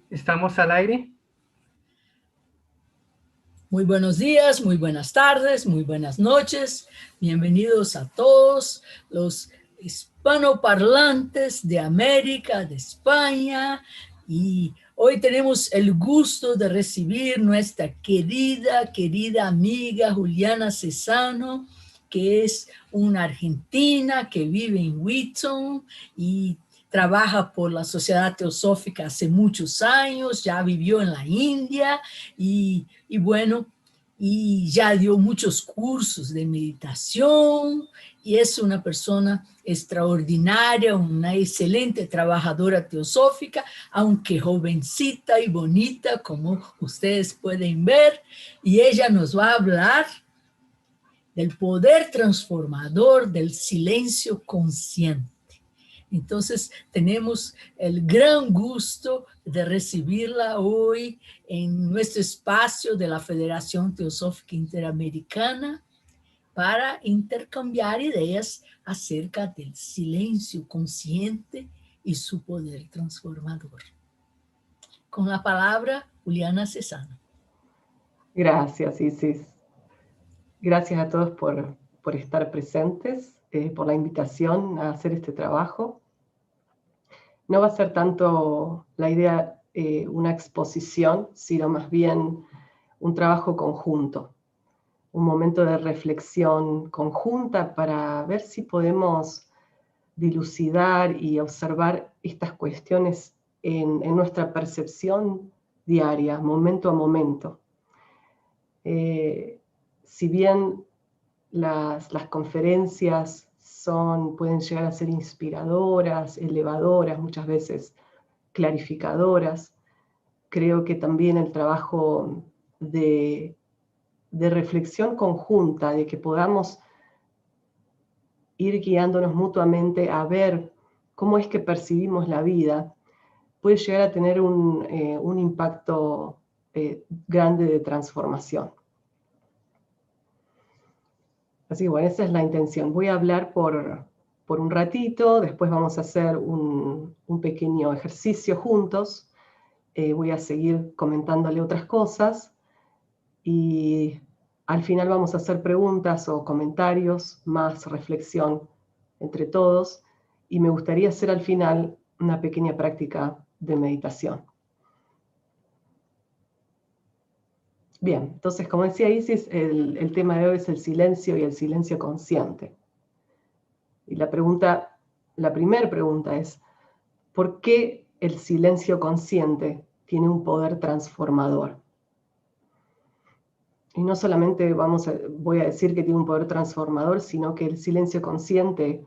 ¿Estamos al aire? Muy buenos días, muy buenas tardes, muy buenas noches. Bienvenidos a todos los hispanoparlantes de América, de España. Y hoy tenemos el gusto de recibir nuestra querida amiga Juliana Cesano, que es una argentina que vive en Wheaton y trabaja por la Sociedad Teosófica hace muchos años, ya vivió en la India y bueno, y ya dio muchos cursos de meditación y es una persona extraordinaria, una excelente trabajadora teosófica, aunque jovencita y bonita, como ustedes pueden ver, y ella nos va a hablar del poder transformador del silencio consciente. Entonces, tenemos el gran gusto de recibirla hoy en nuestro espacio de la Federación Teosófica Interamericana para intercambiar ideas acerca del silencio consciente y su poder transformador. Con la palabra, Juliana Cesano. Gracias, Isis. Gracias a todos por estar presentes, por la invitación a hacer este trabajo. No va a ser tanto la idea una exposición, sino más bien un trabajo conjunto, un momento de reflexión conjunta para ver si podemos dilucidar y observar estas cuestiones en nuestra percepción diaria, momento a momento. Si bien las conferencias pueden llegar a ser inspiradoras, elevadoras, muchas veces clarificadoras, creo que también el trabajo de reflexión conjunta, de que podamos ir guiándonos mutuamente a ver cómo es que percibimos la vida, puede llegar a tener un impacto grande de transformación. Así que bueno, esa es la intención. Voy a hablar por un ratito, después vamos a hacer un pequeño ejercicio juntos. Voy a seguir comentándole otras cosas y al final vamos a hacer preguntas o comentarios, más reflexión entre todos. Y me gustaría hacer al final una pequeña práctica de meditación. Bien, entonces, como decía Isis, el tema de hoy es el silencio y el silencio consciente. Y la primera pregunta es, ¿por qué el silencio consciente tiene un poder transformador? Y no solamente voy a decir que tiene un poder transformador, sino que el silencio consciente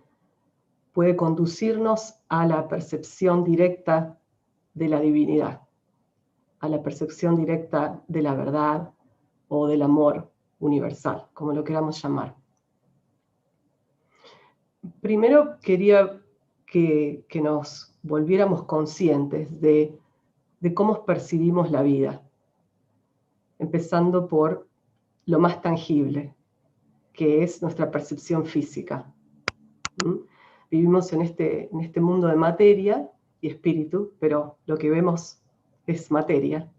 puede conducirnos a la percepción directa de la divinidad, a la percepción directa de la verdad o del amor universal, como lo queramos llamar. Primero quería que nos volviéramos conscientes de cómo percibimos la vida, empezando por lo más tangible, que es nuestra percepción física. Vivimos en este mundo de materia y espíritu, pero lo que vemos es materia,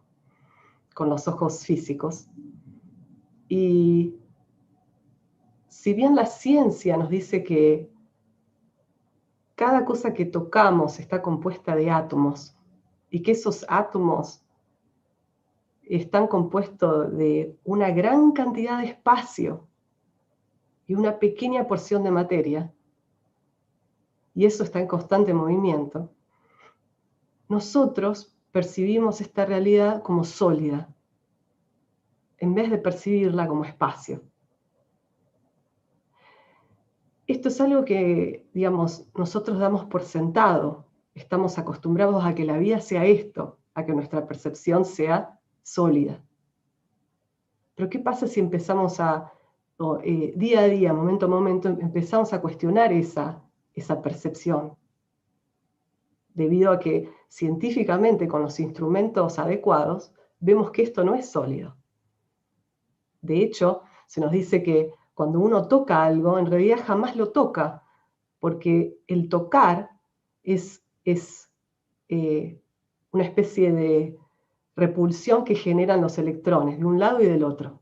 con los ojos físicos. Y si bien la ciencia nos dice que cada cosa que tocamos está compuesta de átomos, y que esos átomos están compuestos de una gran cantidad de espacio y una pequeña porción de materia, y eso está en constante movimiento, nosotros percibimos esta realidad como sólida, en vez de percibirla como espacio. Esto es algo que, digamos, nosotros damos por sentado. Estamos acostumbrados a que la vida sea esto, a que nuestra percepción sea sólida. Pero ¿qué pasa si empezamos día a día, momento a momento, empezamos a cuestionar esa percepción? Debido a que científicamente, con los instrumentos adecuados, vemos que esto no es sólido. De hecho, se nos dice que cuando uno toca algo, en realidad jamás lo toca, porque el tocar es una especie de repulsión que generan los electrones de un lado y del otro.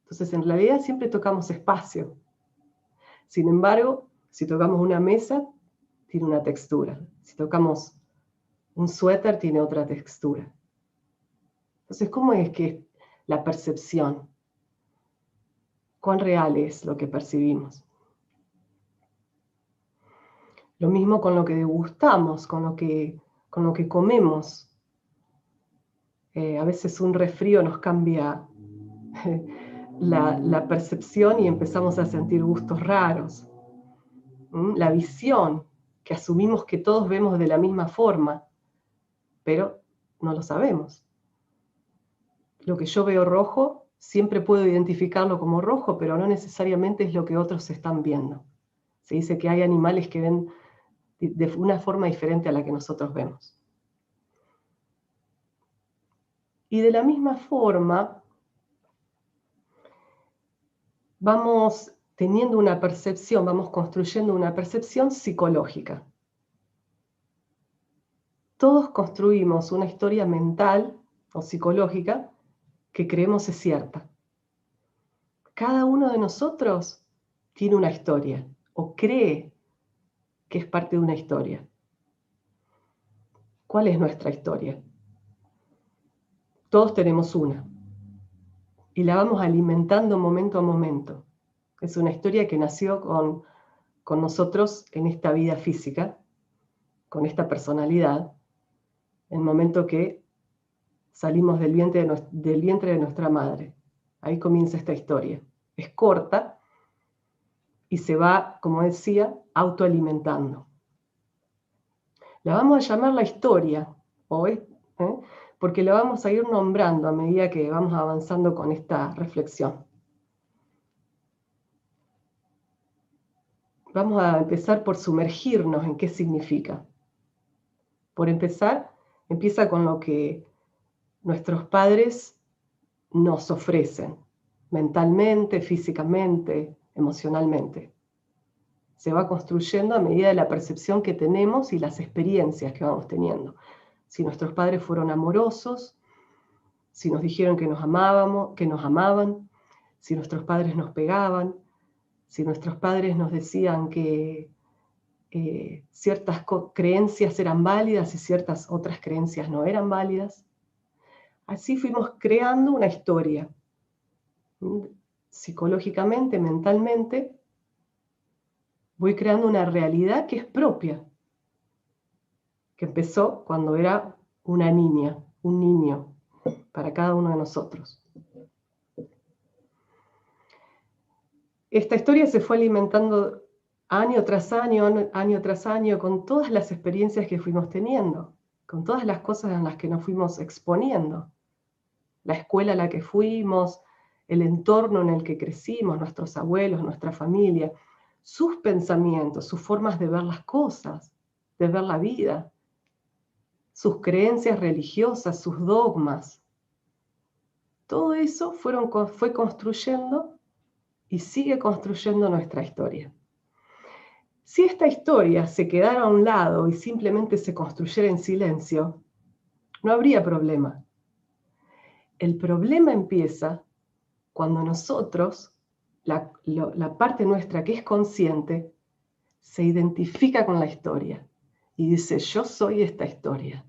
Entonces, en realidad siempre tocamos espacio. Sin embargo, si tocamos una mesa, tiene una textura. Si tocamos un suéter, tiene otra textura. Entonces, ¿cómo es que la percepción? ¿Cuán real es lo que percibimos? Lo mismo con lo que degustamos, con lo que comemos. A veces un resfrío nos cambia la percepción y empezamos a sentir gustos raros. La visión, que asumimos que todos vemos de la misma forma, pero no lo sabemos. Lo que yo veo rojo, siempre puedo identificarlo como rojo, pero no necesariamente es lo que otros están viendo. Se dice que hay animales que ven de una forma diferente a la que nosotros vemos. Y de la misma forma, vamos teniendo una percepción, vamos construyendo una percepción psicológica. Todos construimos una historia mental o psicológica que creemos es cierta. Cada uno de nosotros tiene una historia o cree que es parte de una historia. ¿Cuál es nuestra historia? Todos tenemos una y la vamos alimentando momento a momento. Es una historia que nació con nosotros en esta vida física, con esta personalidad, en el momento que salimos del vientre de nuestra madre. Ahí comienza esta historia. Es corta y se va, como decía, autoalimentando. La vamos a llamar la historia, porque la vamos a ir nombrando a medida que vamos avanzando con esta reflexión. Vamos a empezar por sumergirnos en qué significa. Por empezar, empieza con lo que nuestros padres nos ofrecen, mentalmente, físicamente, emocionalmente. Se va construyendo a medida de la percepción que tenemos y las experiencias que vamos teniendo. Si nuestros padres fueron amorosos, si nos dijeron que nos amaban, si nuestros padres nos pegaban, si nuestros padres nos decían que ciertas creencias eran válidas y ciertas otras creencias no eran válidas. Así fuimos creando una historia. Psicológicamente, mentalmente, voy creando una realidad que es propia, que empezó cuando era una niña, un niño, para cada uno de nosotros. Esta historia se fue alimentando año tras año, con todas las experiencias que fuimos teniendo, con todas las cosas en las que nos fuimos exponiendo. La escuela a la que fuimos, el entorno en el que crecimos, nuestros abuelos, nuestra familia, sus pensamientos, sus formas de ver las cosas, de ver la vida, sus creencias religiosas, sus dogmas. Todo eso fue construyendo y sigue construyendo nuestra historia. Si esta historia se quedara a un lado y simplemente se construyera en silencio, no habría problema. El problema empieza cuando nosotros, la parte nuestra que es consciente, se identifica con la historia y dice, yo soy esta historia.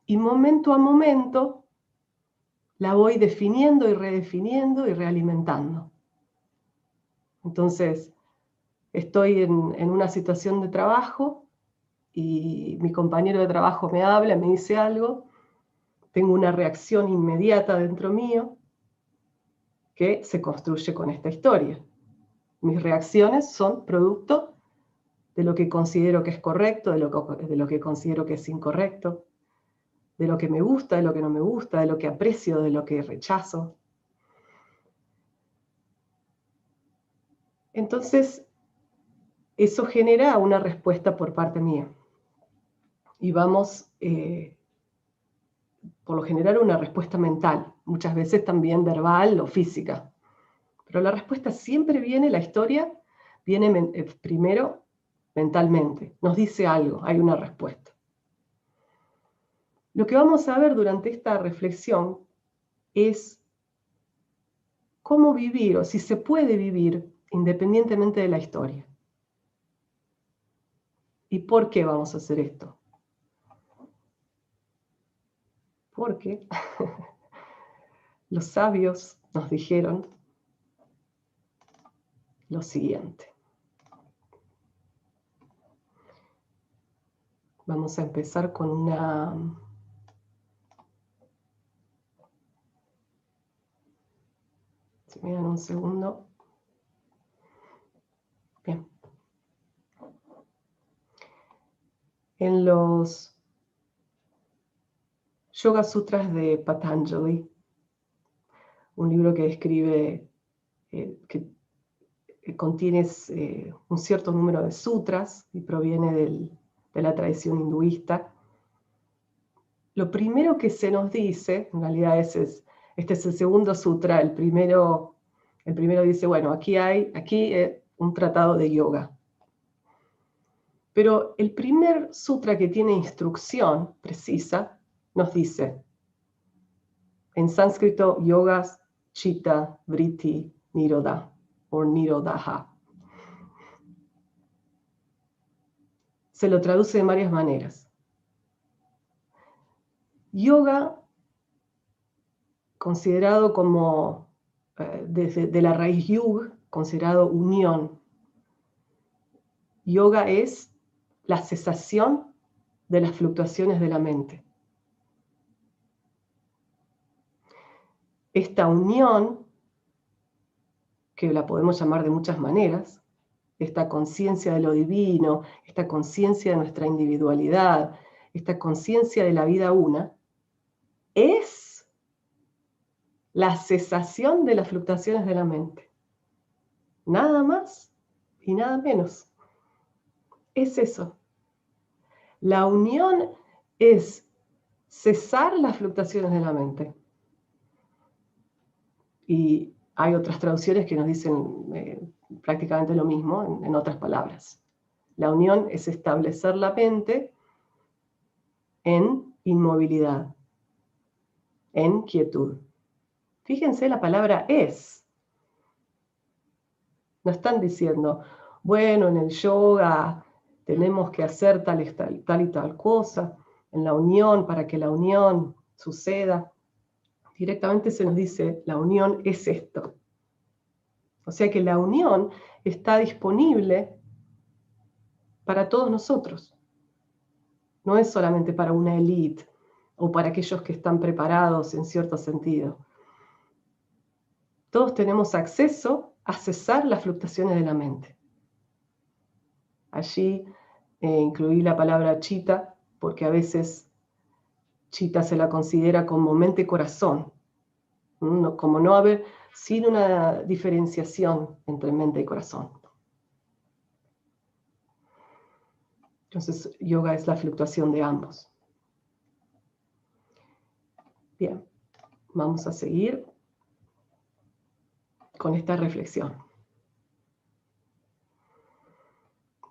Y momento a momento la voy definiendo y redefiniendo y realimentando. Entonces, estoy en una situación de trabajo y mi compañero de trabajo me habla, me dice algo, tengo una reacción inmediata dentro mío que se construye con esta historia. Mis reacciones son producto de lo que considero que es correcto, de lo que considero que es incorrecto, de lo que me gusta, de lo que no me gusta, de lo que aprecio, de lo que rechazo. Entonces, eso genera una respuesta por parte mía. Y vamos, por lo general, una respuesta mental, muchas veces también verbal o física. Pero la respuesta siempre viene, la historia viene primero mentalmente. Nos dice algo, hay una respuesta. Lo que vamos a ver durante esta reflexión es cómo vivir, o si se puede vivir independientemente de la historia. ¿Y por qué vamos a hacer esto? Porque los sabios nos dijeron lo siguiente. Vamos a empezar con una... Si me dan un segundo. Bien. En los Yoga Sutras de Patanjali, un libro que escribe, que contiene un cierto número de sutras y proviene de la tradición hinduista. Lo primero que se nos dice, en realidad este es el segundo sutra, el primero dice, bueno, aquí hay un tratado de yoga. Pero el primer sutra que tiene instrucción precisa nos dice, en sánscrito, yogas, chitta, vritti, nirodha, o nirodha. Se lo traduce de varias maneras. Yoga, considerado como, de la raíz yug, considerado unión. Yoga es la cesación de las fluctuaciones de la mente. Esta unión, que la podemos llamar de muchas maneras, esta conciencia de lo divino, esta conciencia de nuestra individualidad, esta conciencia de la vida una, es la cesación de las fluctuaciones de la mente. Nada más y nada menos. Es eso. La unión es cesar las fluctuaciones de la mente. Y hay otras traducciones que nos dicen prácticamente lo mismo, en otras palabras. La unión es establecer la mente en inmovilidad, en quietud. Fíjense la palabra es. No están diciendo, bueno, en el yoga tenemos que hacer tal y tal cosa, en la unión, para que la unión suceda. Directamente se nos dice, la unión es esto. O sea que la unión está disponible para todos nosotros. No es solamente para una élite o para aquellos que están preparados en cierto sentido. Todos tenemos acceso a cesar las fluctuaciones de la mente. Allí incluí la palabra chitta, porque a veces chitta se la considera como mente-corazón, como no haber, sin una diferenciación entre mente y corazón. Entonces, yoga es la fluctuación de ambos. Bien, vamos a seguir con esta reflexión.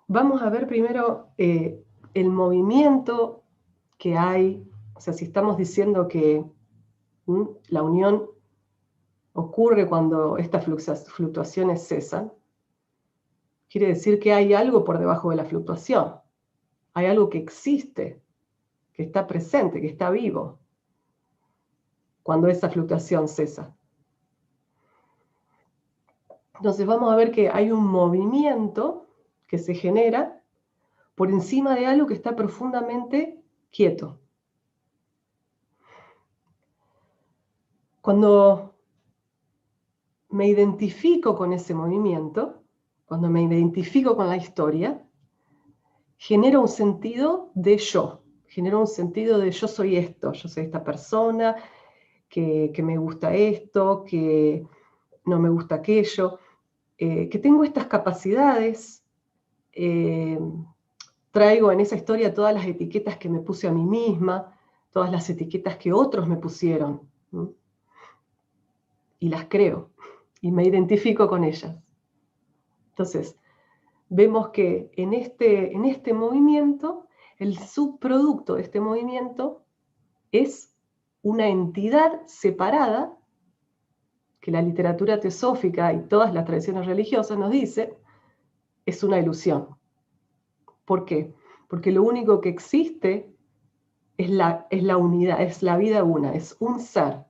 Vamos a ver primero el movimiento que hay, o sea, si estamos diciendo que la unión ocurre cuando estas fluctuaciones cesan, quiere decir que hay algo por debajo de la fluctuación. Hay algo que existe, que está presente, que está vivo, cuando esa fluctuación cesa. Entonces vamos a ver que hay un movimiento que se genera por encima de algo que está profundamente quieto. Cuando me identifico con ese movimiento, cuando me identifico con la historia, genera un sentido de yo, genera un sentido de yo soy esto, yo soy esta persona, que me gusta esto, que no me gusta aquello, que tengo estas capacidades, traigo en esa historia todas las etiquetas que me puse a mí misma, todas las etiquetas que otros me pusieron, ¿no? Y las creo, y me identifico con ellas. Entonces, vemos que en este movimiento, el subproducto de este movimiento es una entidad separada que la literatura teosófica y todas las tradiciones religiosas nos dicen es una ilusión. ¿Por qué? Porque lo único que existe es la unidad, es la vida una, es un ser.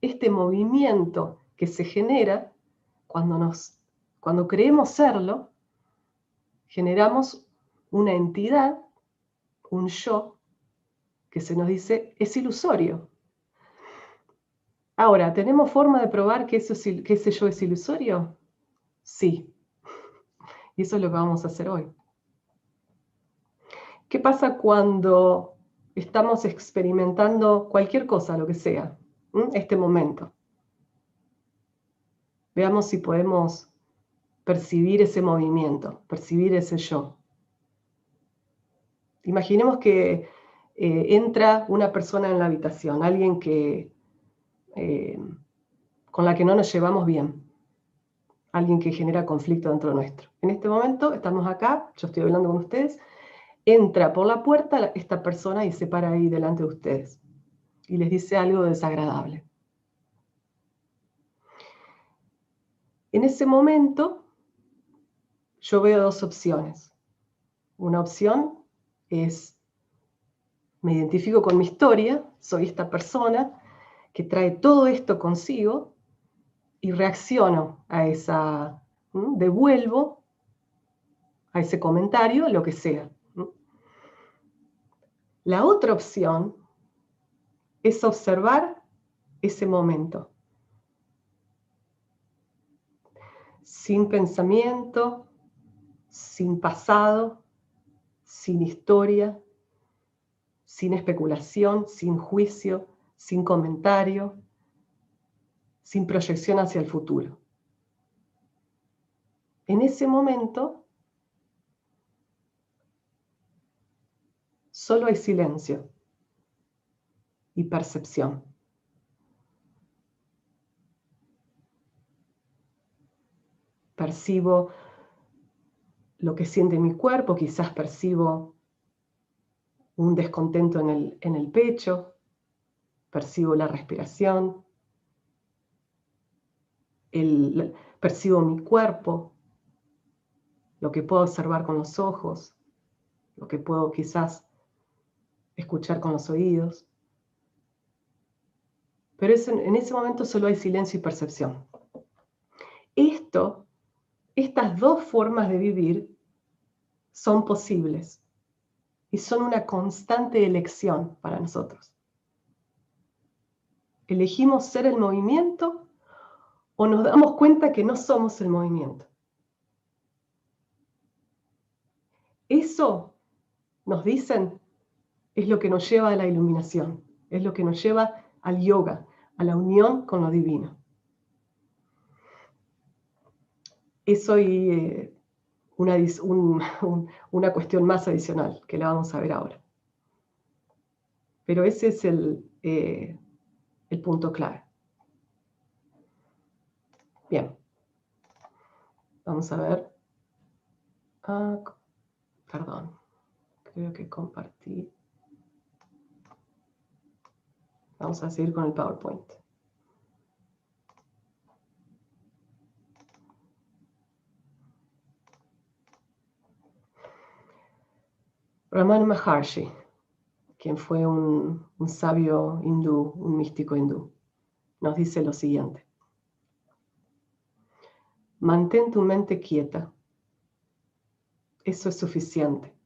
Este movimiento que se genera cuando creemos serlo, generamos una entidad, un yo, que se nos dice es ilusorio. Ahora, ¿tenemos forma de probar que ese yo es ilusorio? Sí. Y eso es lo que vamos a hacer hoy. ¿Qué pasa cuando estamos experimentando cualquier cosa, lo que sea, este momento? Veamos si podemos percibir ese movimiento, percibir ese yo. Imaginemos que entra una persona en la habitación, alguien con la que no nos llevamos bien, alguien que genera conflicto dentro nuestro. En este momento estamos acá, yo estoy hablando con ustedes, entra por la puerta esta persona y se para ahí delante de ustedes y les dice algo desagradable. En ese momento yo veo dos opciones. Una opción es, me identifico con mi historia, soy esta persona que trae todo esto consigo y reacciono a esa, devuelvo a ese comentario lo que sea. La otra opción es observar ese momento, sin pensamiento, sin pasado, sin historia, sin especulación, sin juicio, sin comentario, sin proyección hacia el futuro. En ese momento, solo hay silencio y percepción. Percibo lo que siente mi cuerpo, quizás percibo un descontento en el pecho, percibo la respiración, percibo mi cuerpo, lo que puedo observar con los ojos, lo que puedo quizás escuchar con los oídos. Pero en ese momento solo hay silencio y percepción. Estas dos formas de vivir son posibles y son una constante elección para nosotros. ¿Elegimos ser el movimiento o nos damos cuenta que no somos el movimiento? Eso, nos dicen, es lo que nos lleva a la iluminación, es lo que nos lleva al yoga, a la unión con lo divino. Eso y una cuestión más adicional que la vamos a ver ahora. Pero ese es el punto clave. Bien. Vamos a ver. Perdón. Creo que compartí. Vamos a seguir con el PowerPoint. Ramana Maharshi, quien fue un sabio hindú, un místico hindú, nos dice lo siguiente. Mantén tu mente quieta. Eso es suficiente.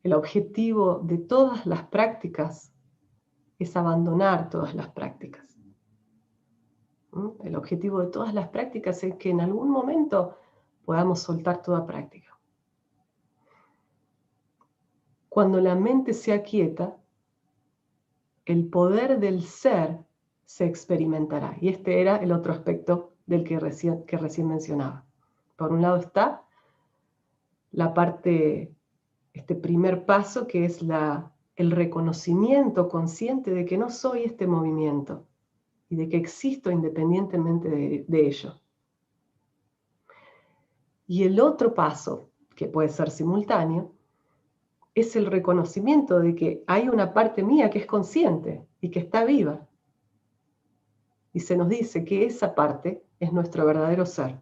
El objetivo de todas las prácticas es abandonar todas las prácticas. El objetivo de todas las prácticas es que en algún momento podamos soltar toda práctica. Cuando la mente sea quieta, el poder del ser se experimentará. Y este era el otro aspecto del que recién mencionaba. Por un lado está la parte, este primer paso, que es el reconocimiento consciente de que no soy este movimiento y de que existo independientemente de ello. Y el otro paso, que puede ser simultáneo, es el reconocimiento de que hay una parte mía que es consciente y que está viva. Y se nos dice que esa parte es nuestro verdadero ser.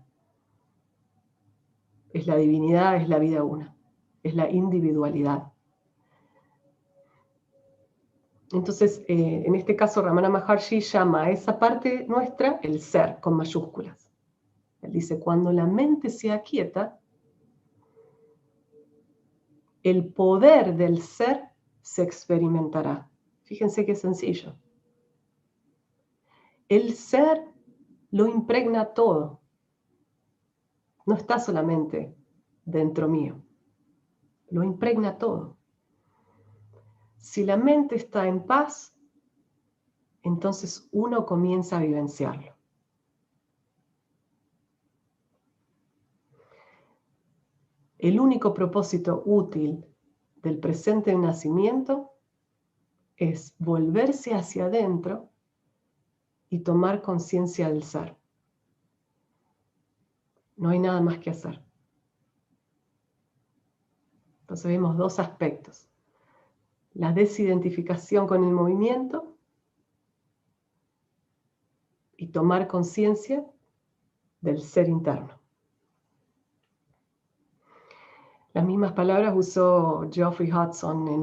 Es la divinidad, es la vida una, es la individualidad. Entonces, en este caso, Ramana Maharshi llama a esa parte nuestra el ser, con mayúsculas. Él dice, cuando la mente se aquieta, el poder del ser se experimentará. Fíjense qué sencillo. El ser lo impregna todo. No está solamente dentro mío. Lo impregna todo. Si la mente está en paz, entonces uno comienza a vivenciarlo. El único propósito útil del presente nacimiento es volverse hacia adentro y tomar conciencia del ser. No hay nada más que hacer. Entonces vemos dos aspectos. La desidentificación con el movimiento y tomar conciencia del ser interno. Las mismas palabras usó Geoffrey Hudson en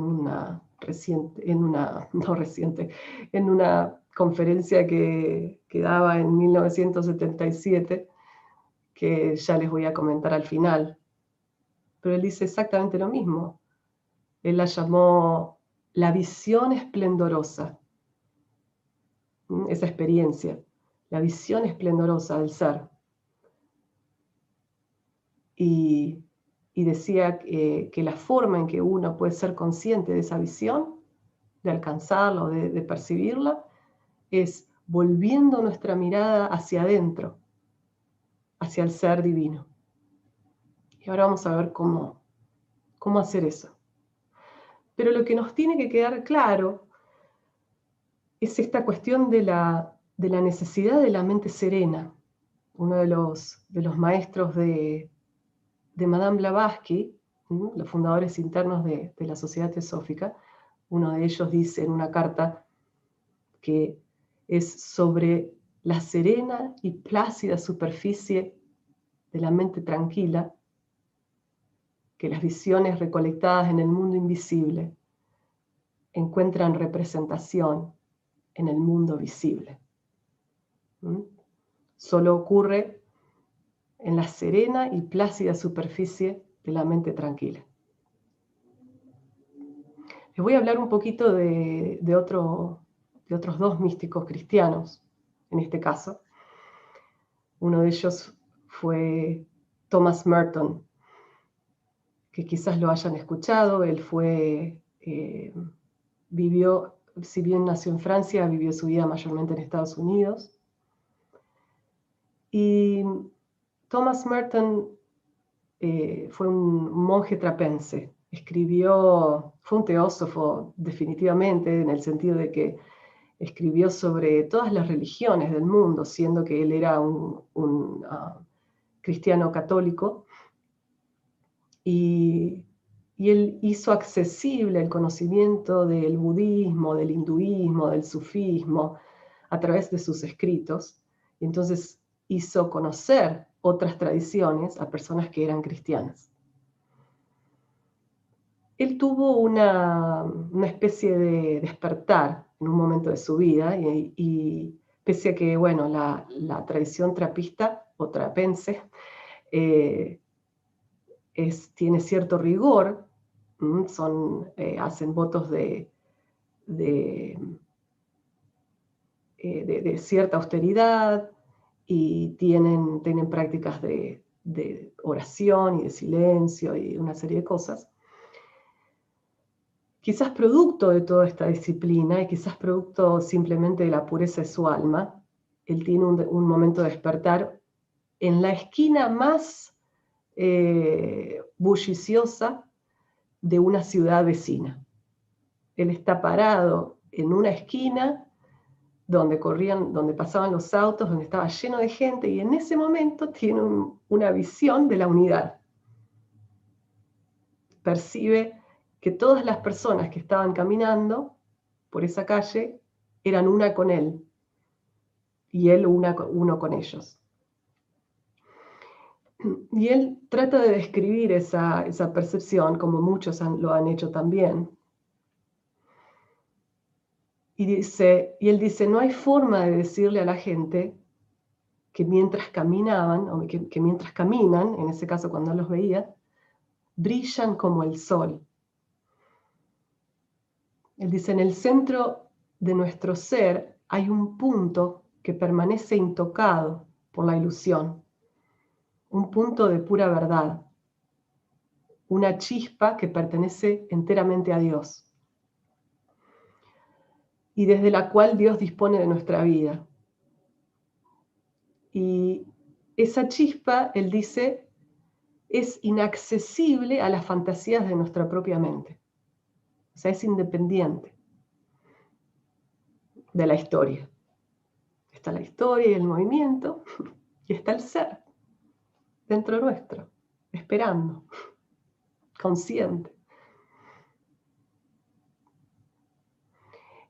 una conferencia que daba en 1977, que ya les voy a comentar al final. Pero él dice exactamente lo mismo. Él la llamó la visión esplendorosa. Esa experiencia, la visión esplendorosa del ser. Y decía que la forma en que uno puede ser consciente de esa visión, de alcanzarla o de percibirla, es volviendo nuestra mirada hacia adentro, hacia el ser divino. Y ahora vamos a ver cómo hacer eso. Pero lo que nos tiene que quedar claro es esta cuestión de la necesidad de la mente serena. Uno de los maestros de Madame Blavatsky, los fundadores internos de la Sociedad Teosófica, uno de ellos dice en una carta que es sobre la serena y plácida superficie de la mente tranquila, que las visiones recolectadas en el mundo invisible encuentran representación en el mundo visible. Solo ocurre en la serena y plácida superficie de la mente tranquila. Les voy a hablar un poquito de otros dos místicos cristianos, en este caso. Uno de ellos fue Thomas Merton, que quizás lo hayan escuchado. Él vivió, si bien nació en Francia, vivió su vida mayormente en Estados Unidos. Y Thomas Merton fue un monje trapense. Fue un teósofo definitivamente, en el sentido de que escribió sobre todas las religiones del mundo, siendo que él era un cristiano católico. Y él hizo accesible el conocimiento del budismo, del hinduismo, del sufismo, a través de sus escritos. Y entonces hizo conocer otras tradiciones a personas que eran cristianas. Él tuvo una especie de despertar en un momento de su vida, y pese a que, bueno, la tradición trapista o trapense tiene cierto rigor, hacen votos de cierta austeridad, y tienen prácticas de oración y de silencio y una serie de cosas. Quizás producto de toda esta disciplina y quizás producto simplemente de la pureza de su alma, él tiene un momento de despertar en la esquina más bulliciosa de una ciudad vecina. Él está parado en una esquina donde pasaban los autos, donde estaba lleno de gente, y en ese momento tiene una visión de la unidad. Percibe que todas las personas que estaban caminando por esa calle eran una con él y él uno con ellos. Y él trata de describir esa percepción, como muchos lo han hecho también. Y él dice, no hay forma de decirle a la gente que mientras caminaban, o que mientras caminan, en ese caso cuando los veía, brillan como el sol. Él dice, en el centro de nuestro ser hay un punto que permanece intocado por la ilusión, un punto de pura verdad, una chispa que pertenece enteramente a Dios y desde la cual Dios dispone de nuestra vida. Y esa chispa, él dice, es inaccesible a las fantasías de nuestra propia mente. O sea, es independiente de la historia. Está la historia y el movimiento, y está el ser dentro nuestro, esperando, consciente.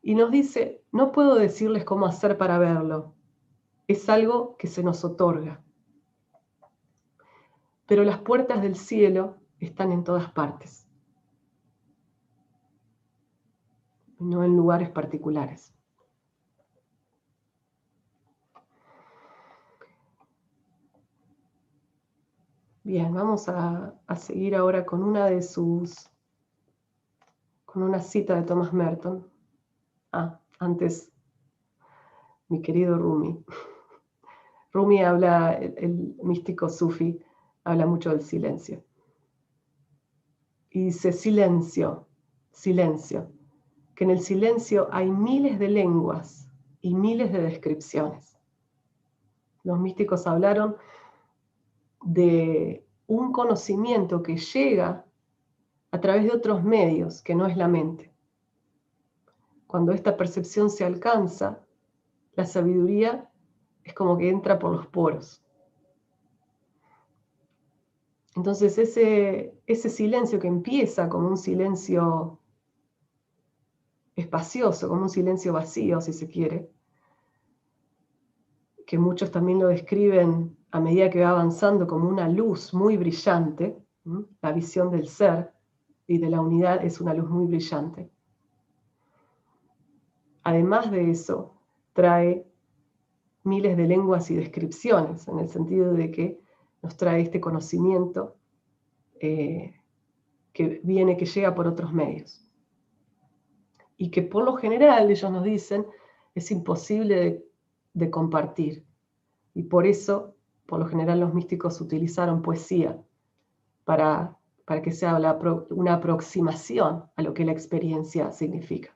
Y nos dice, no puedo decirles cómo hacer para verlo. Es algo que se nos otorga. Pero las puertas del cielo están en todas partes, no en lugares particulares. Bien, vamos a seguir ahora con una cita de Thomas Merton. Antes, mi querido Rumi. Rumi habla, el místico sufi, habla mucho del silencio. Y dice, silencio, silencio, que en el silencio hay miles de lenguas y miles de descripciones. Los místicos hablaron de un conocimiento que llega a través de otros medios, que no es la mente. Cuando esta percepción se alcanza, la sabiduría es como que entra por los poros. Entonces ese silencio que empieza como un silencio espacioso, como un silencio vacío, si se quiere, que muchos también lo describen a medida que va avanzando como una luz muy brillante, la visión del ser y de la unidad es una luz muy brillante. Además de eso, trae miles de lenguas y descripciones, en el sentido de que nos trae este conocimiento que llega por otros medios. Y que por lo general, ellos nos dicen, es imposible de compartir. Y por eso, por lo general, los místicos utilizaron poesía para que sea una aproximación a lo que la experiencia significa.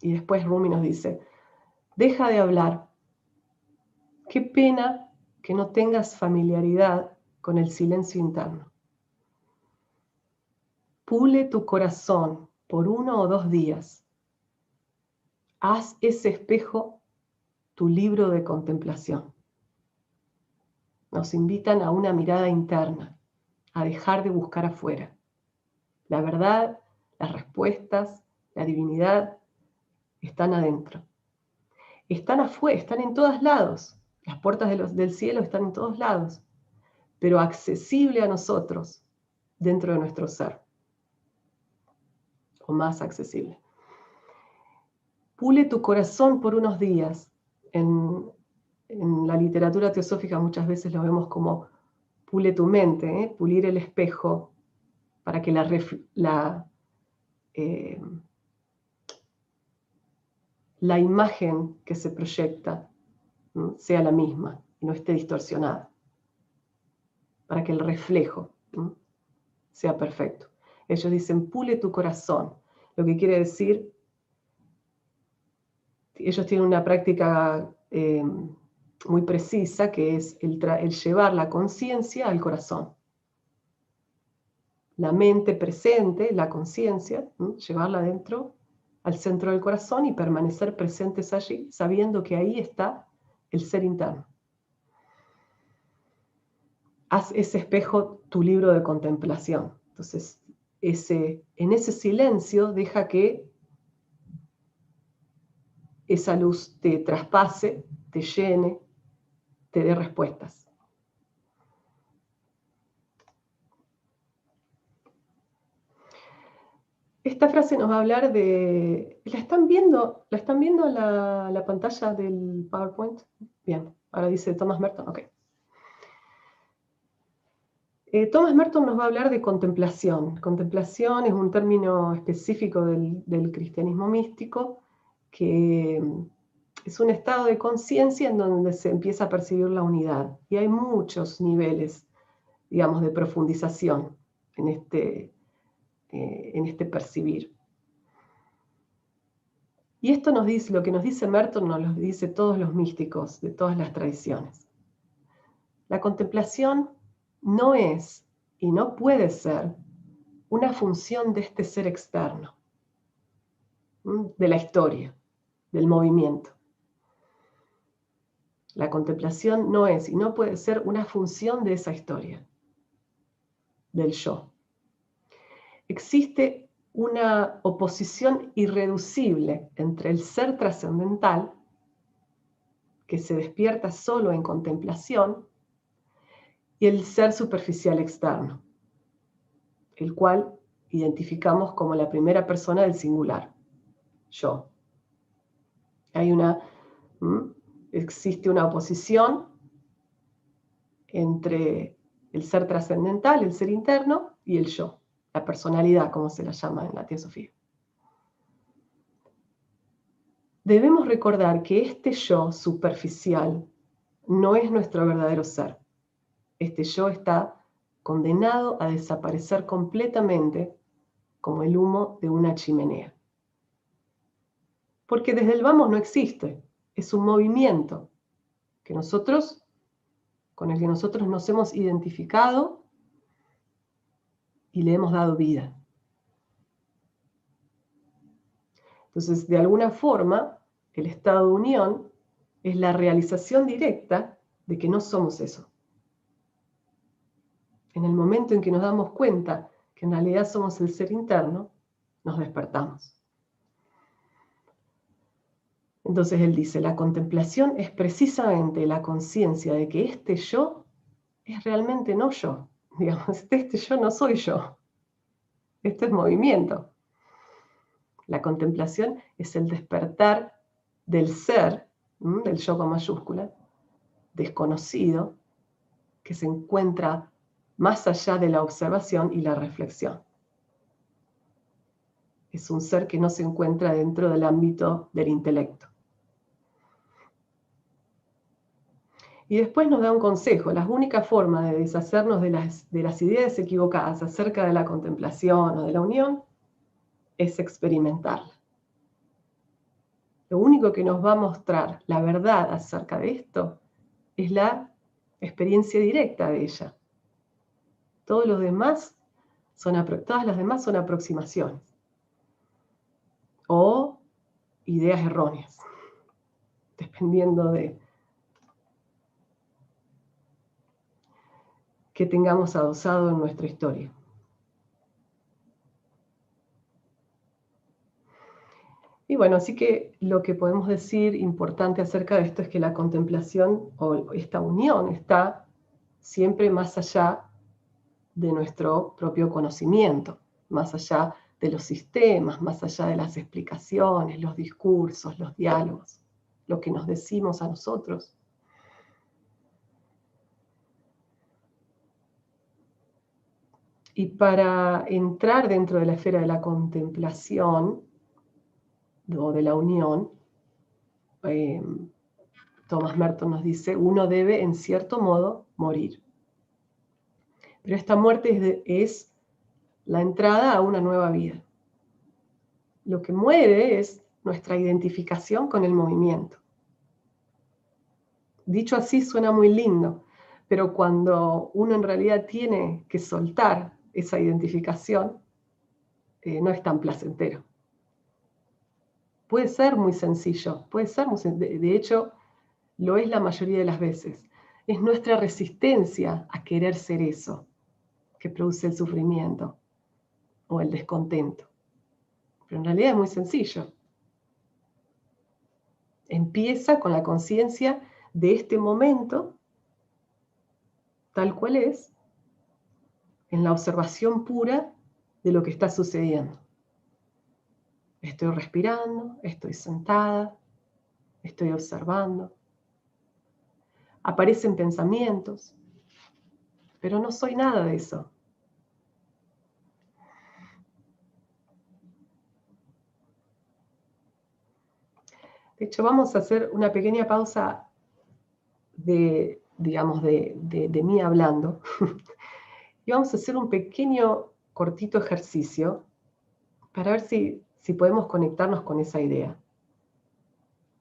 Y después Rumi nos dice, deja de hablar. Qué pena que no tengas familiaridad con el silencio interno. Pule tu corazón por 1 o 2 días. Haz ese espejo tu libro de contemplación. Nos invitan a una mirada interna, a dejar de buscar afuera. La verdad, las respuestas, la divinidad están adentro. Están afuera, están en todos lados. Las puertas del cielo están en todos lados, pero accesible a nosotros dentro de nuestro ser. O más accesible. Pule tu corazón por unos días. En la literatura teosófica muchas veces lo vemos como pule tu mente, pulir el espejo para que la imagen que se proyecta sea la misma y no esté distorsionada, para que el reflejo sea perfecto. Ellos dicen, pule tu corazón, lo que quiere decir, ellos tienen una práctica muy precisa, que es el llevar la conciencia al corazón. La mente presente, la conciencia, llevarla dentro, al centro del corazón y permanecer presentes allí, sabiendo que ahí está el ser interno. Haz ese espejo tu libro de contemplación. Entonces, en ese silencio deja que esa luz te traspase, te llene, te dé respuestas. Esta frase nos va a hablar de... ¿La están viendo la pantalla del PowerPoint? Bien, ahora dice Thomas Merton, ok. Thomas Merton nos va a hablar de contemplación. Contemplación es un término específico del cristianismo místico que es un estado de conciencia en donde se empieza a percibir la unidad. Y hay muchos niveles, digamos, de profundización en este percibir. Y esto nos dice, lo que nos dice Merton, nos lo dice todos los místicos de todas las tradiciones. La contemplación no es y no puede ser una función de este ser externo, de la historia, del movimiento. La contemplación no es y no puede ser una función de esa historia, del yo. Existe una oposición irreducible entre el ser trascendental, que se despierta solo en contemplación, y el ser superficial externo, el cual identificamos como la primera persona del singular, yo. Existe una oposición entre el ser trascendental, el ser interno, y el yo, la personalidad, como se la llama en la teosofía. Debemos recordar que este yo superficial no es nuestro verdadero ser. Este yo está condenado a desaparecer completamente como el humo de una chimenea. Porque desde el vamos no existe, es un movimiento con el que nosotros nos hemos identificado y le hemos dado vida. Entonces, de alguna forma, el estado de unión es la realización directa de que no somos eso. En el momento en que nos damos cuenta que en realidad somos el ser interno, nos despertamos. Entonces él dice, la contemplación es precisamente la conciencia de que este yo es realmente no yo. Digamos, este yo no soy yo. Esto es movimiento. La contemplación es el despertar del ser, del yo con mayúscula, desconocido, que se encuentra más allá de la observación y la reflexión. Es un ser que no se encuentra dentro del ámbito del intelecto. Y después nos da un consejo. La única forma de deshacernos de las ideas equivocadas acerca de la contemplación o de la unión es experimentarla. Lo único que nos va a mostrar la verdad acerca de esto es la experiencia directa de ella. Todas las demás son aproximaciones o ideas erróneas, dependiendo de que tengamos adosado en nuestra historia. Y bueno, así que lo que podemos decir importante acerca de esto es que la contemplación o esta unión está siempre más allá de nuestro propio conocimiento, más allá de los sistemas, más allá de las explicaciones, los discursos, los diálogos, lo que nos decimos a nosotros. Y para entrar dentro de la esfera de la contemplación o de la unión, Thomas Merton nos dice, uno debe en cierto modo morir. Pero esta muerte es la entrada a una nueva vida. Lo que muere es nuestra identificación con el movimiento. Dicho así suena muy lindo, pero cuando uno en realidad tiene que soltar esa identificación, no es tan placentero. Puede ser muy sencillo, de hecho, lo es la mayoría de las veces. Es nuestra resistencia a querer ser eso que produce el sufrimiento. o el descontento. Pero en realidad es muy sencillo. Empieza con la conciencia de este momento, tal cual es, en la observación pura de lo que está sucediendo. Estoy respirando, estoy sentada, estoy observando. Aparecen pensamientos, pero no soy nada de eso. De hecho, vamos a hacer una pequeña pausa de mí hablando. Y vamos a hacer un pequeño, cortito ejercicio para ver si podemos conectarnos con esa idea.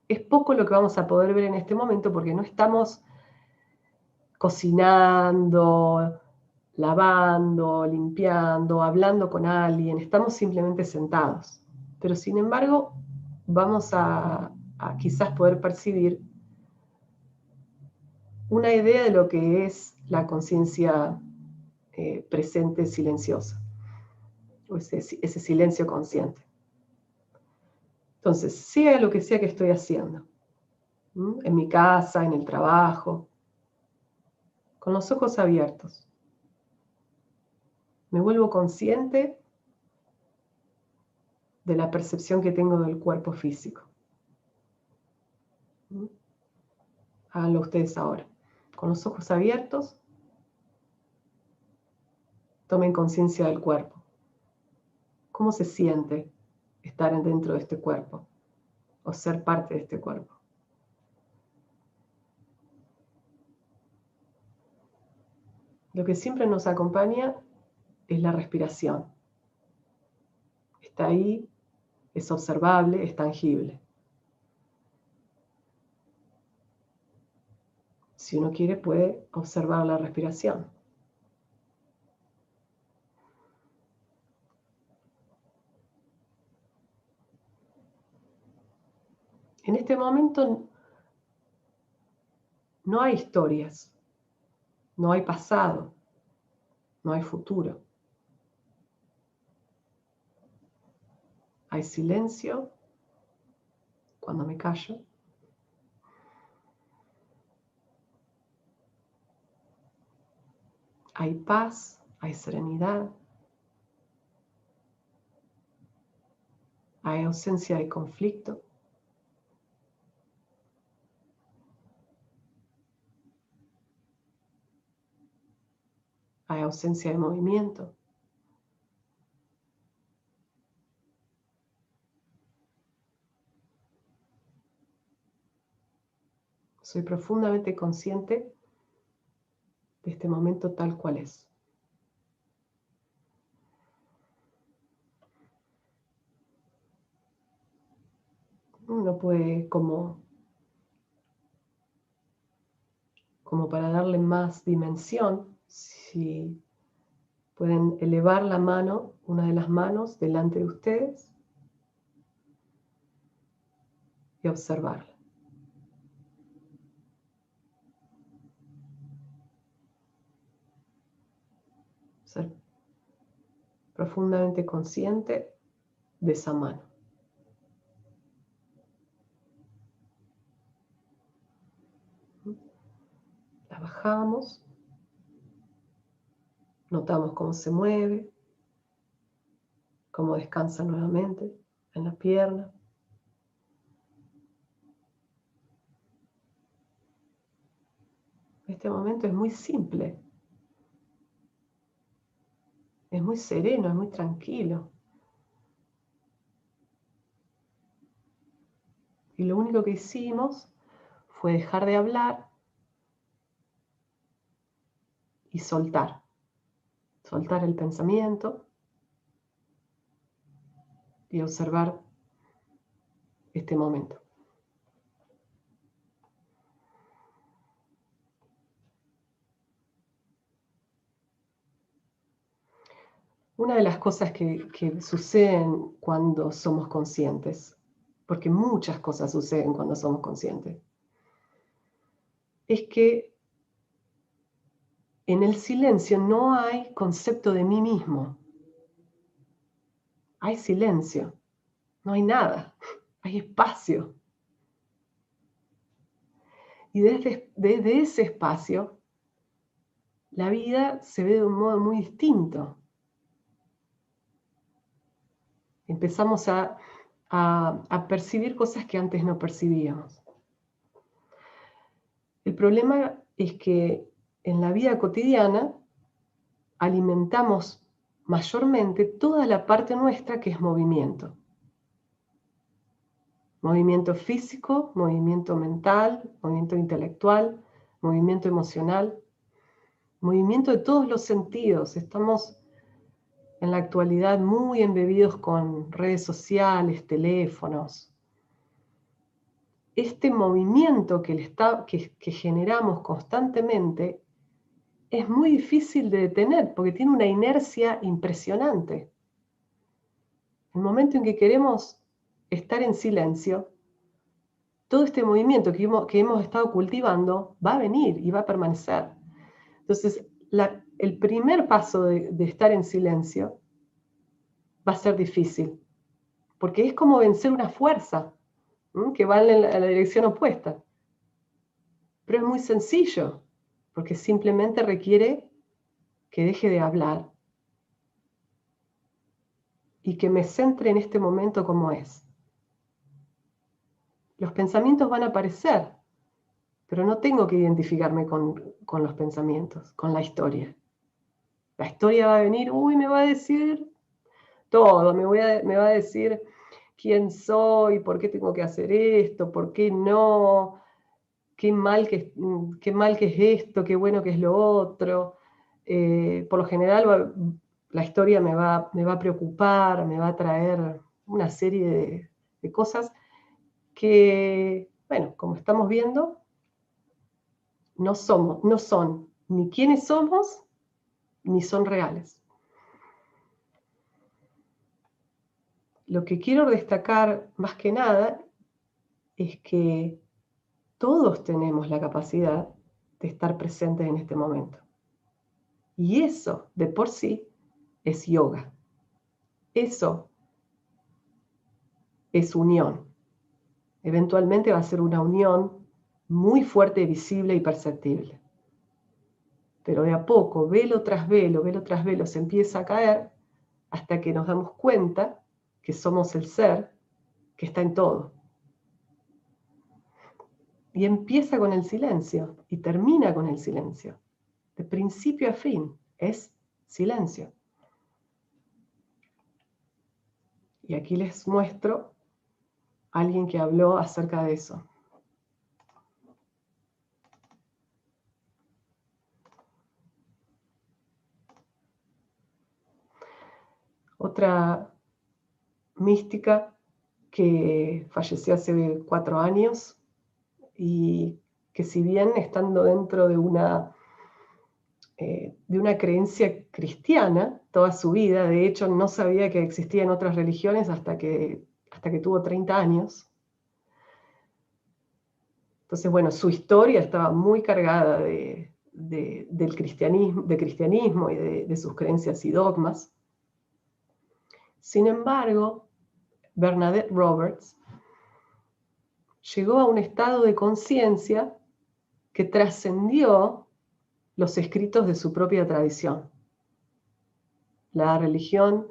Es poco lo que vamos a poder ver en este momento porque no estamos cocinando, lavando, limpiando, hablando con alguien, estamos simplemente sentados. Pero sin embargo, vamos a quizás poder percibir una idea de lo que es la conciencia presente silenciosa, o ese silencio consciente. Entonces, sea lo que sea que estoy haciendo, en mi casa, en el trabajo, con los ojos abiertos, me vuelvo consciente de la percepción que tengo del cuerpo físico. Háganlo ustedes ahora. Con los ojos abiertos, tomen conciencia del cuerpo. ¿Cómo se siente estar dentro de este cuerpo o ser parte de este cuerpo? Lo que siempre nos acompaña es la respiración. Está ahí, es observable, es tangible. Si uno quiere, puede observar la respiración. En este momento no hay historias, no hay pasado, no hay futuro. Hay silencio cuando me callo. Hay paz, hay serenidad. Hay ausencia de conflicto. Hay ausencia de movimiento. Soy profundamente consciente de este momento tal cual es. Uno puede, como para darle más dimensión, si pueden elevar la mano, una de las manos, delante de ustedes y observarla. Ser profundamente consciente de esa mano. La bajamos, notamos cómo se mueve, cómo descansa nuevamente en la pierna. Este momento es muy simple, es muy sereno, es muy tranquilo. Y lo único que hicimos fue dejar de hablar y soltar. Soltar el pensamiento y observar este momento. Una de las cosas que suceden cuando somos conscientes, porque muchas cosas suceden cuando somos conscientes, es que en el silencio no hay concepto de mí mismo. hay silencio, no hay nada, hay espacio. Y desde ese espacio, la vida se ve de un modo muy distinto. Empezamos a percibir cosas que antes no percibíamos. El problema es que en la vida cotidiana alimentamos mayormente toda la parte nuestra que es movimiento. Movimiento físico, movimiento mental, movimiento intelectual, movimiento emocional, movimiento de todos los sentidos. Estamos en la actualidad muy embebidos con redes sociales, teléfonos. Este movimiento que generamos constantemente es muy difícil de detener porque tiene una inercia impresionante. El momento en que queremos estar en silencio, todo este movimiento que hemos estado cultivando va a venir y va a permanecer. Entonces, el primer paso de estar en silencio va a ser difícil, porque es como vencer una fuerza que va en la dirección opuesta. Pero es muy sencillo, porque simplemente requiere que deje de hablar y que me centre en este momento como es. Los pensamientos van a aparecer, pero no tengo que identificarme con los pensamientos, con la historia. La historia va a venir, me va a decir todo, me va a decir quién soy, por qué tengo que hacer esto, por qué no, qué mal que es esto, qué bueno que es lo otro. Por lo general la historia me va a preocupar, me va a traer una serie de cosas que, bueno, como estamos viendo, no son ni quiénes somos, ni son reales. Lo que quiero destacar más que nada es que todos tenemos la capacidad de estar presentes en este momento. Y eso, de por sí, es yoga. Eso es unión. Eventualmente va a ser una unión muy fuerte, visible y perceptible. Pero de a poco, velo tras velo, se empieza a caer hasta que nos damos cuenta que somos el ser que está en todo. Y empieza con el silencio y termina con el silencio. De principio a fin es silencio. Y aquí les muestro a alguien que habló acerca de eso. Otra mística que falleció hace 4 años y que, si bien estando dentro de una creencia cristiana toda su vida, de hecho no sabía que existían otras religiones hasta que tuvo 30 años. Entonces, bueno, su historia estaba muy cargada del cristianismo y de sus creencias y dogmas. Sin embargo, Bernadette Roberts llegó a un estado de conciencia que trascendió los escritos de su propia tradición. La religión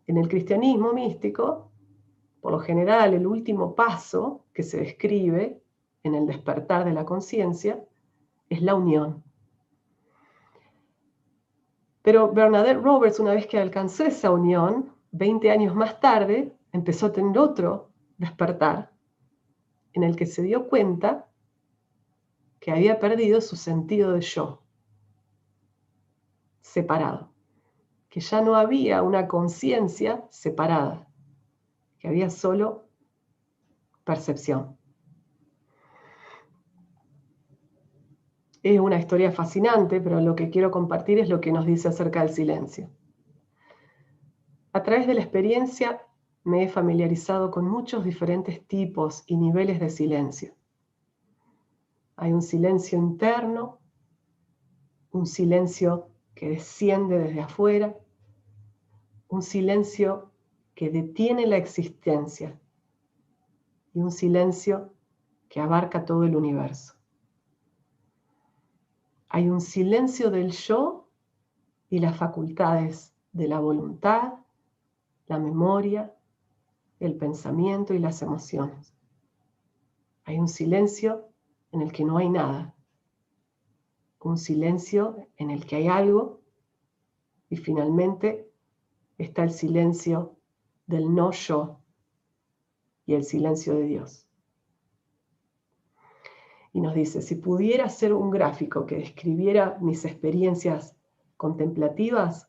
en el cristianismo místico, por lo general, el último paso que se describe en el despertar de la conciencia es la unión. Pero Bernadette Roberts, una vez que alcanzó esa unión, 20 años más tarde, empezó a tener otro despertar en el que se dio cuenta que había perdido su sentido de yo, separado, que ya no había una conciencia separada, que había solo percepción. Es una historia fascinante, pero lo que quiero compartir es lo que nos dice acerca del silencio. A través de la experiencia me he familiarizado con muchos diferentes tipos y niveles de silencio. Hay un silencio interno, un silencio que desciende desde afuera, un silencio que detiene la existencia y un silencio que abarca todo el universo. Hay un silencio del yo y las facultades de la voluntad, la memoria, el pensamiento y las emociones. Hay un silencio en el que no hay nada. Un silencio en el que hay algo. Y finalmente está el silencio del no yo y el silencio de Dios. Y nos dice, si pudiera hacer un gráfico que describiera mis experiencias contemplativas,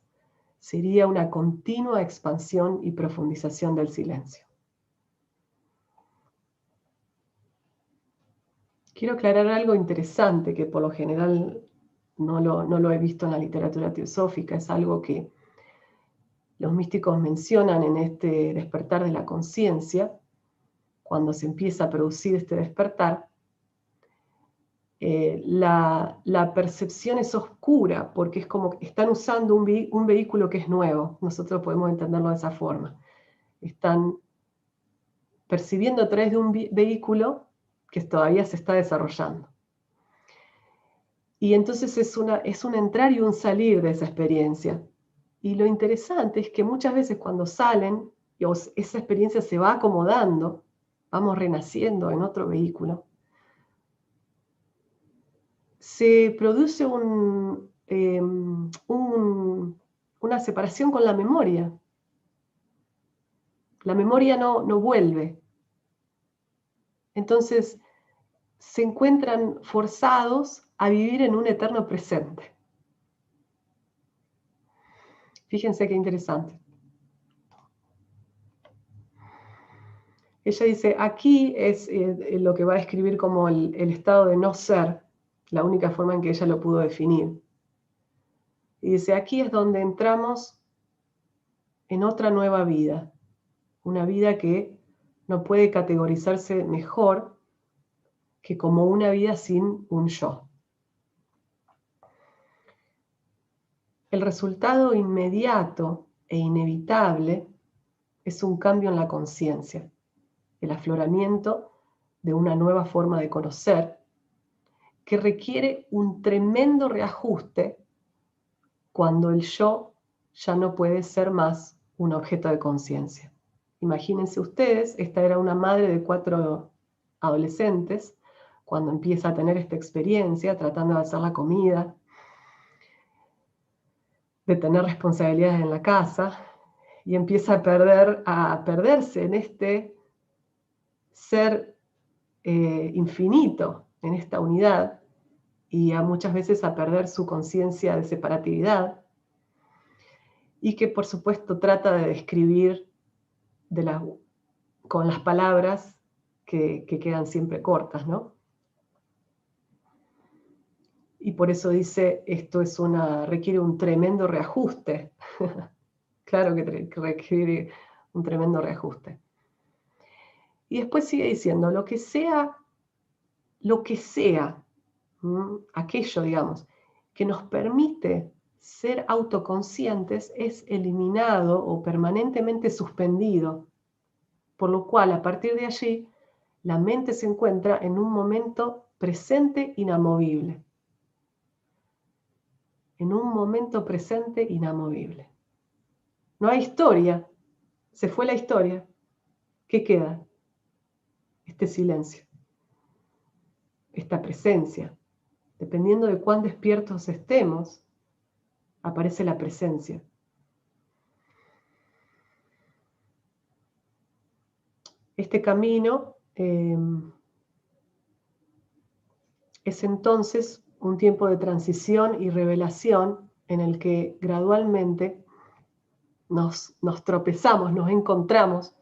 sería una continua expansión y profundización del silencio. Quiero aclarar algo interesante que por lo general no lo he visto en la literatura teosófica, es algo que los místicos mencionan en este despertar de la conciencia. Cuando se empieza a producir este despertar, la percepción es oscura porque es como que están usando un vehículo que es nuevo. Nosotros podemos entenderlo de esa forma. Están percibiendo a través de un vehículo que todavía se está desarrollando. Y entonces es un entrar y un salir de esa experiencia. Y lo interesante es que muchas veces cuando salen, esa experiencia se va acomodando, vamos renaciendo en otro vehículo, se produce una separación con la memoria. La memoria no vuelve. Entonces se encuentran forzados a vivir en un eterno presente. Fíjense qué interesante. Ella dice, aquí es lo que va a describir como el estado de no ser, la única forma en que ella lo pudo definir. Y dice, aquí es donde entramos en otra nueva vida, una vida que no puede categorizarse mejor que como una vida sin un yo. El resultado inmediato e inevitable es un cambio en la conciencia, el afloramiento de una nueva forma de conocer que requiere un tremendo reajuste cuando el yo ya no puede ser más un objeto de conciencia. Imagínense ustedes, esta era una madre de 4 adolescentes, cuando empieza a tener esta experiencia, tratando de hacer la comida, de tener responsabilidades en la casa, y empieza a perderse en este ser infinito, en esta unidad, y muchas veces a perder su conciencia de separatividad, y que por supuesto trata de describir con las palabras que quedan siempre cortas, ¿no? Y por eso dice, esto requiere un tremendo reajuste. Claro que requiere un tremendo reajuste. Y después sigue diciendo, lo que sea, aquello, digamos, que nos permite ser autoconscientes es eliminado o permanentemente suspendido, por lo cual a partir de allí la mente se encuentra en un momento presente inamovible. En un momento presente inamovible. No hay historia, se fue la historia. ¿Qué queda? Este silencio, esta presencia. Dependiendo de cuán despiertos estemos, aparece la presencia. Este camino es entonces un tiempo de transición y revelación en el que gradualmente nos tropezamos, nos encontramos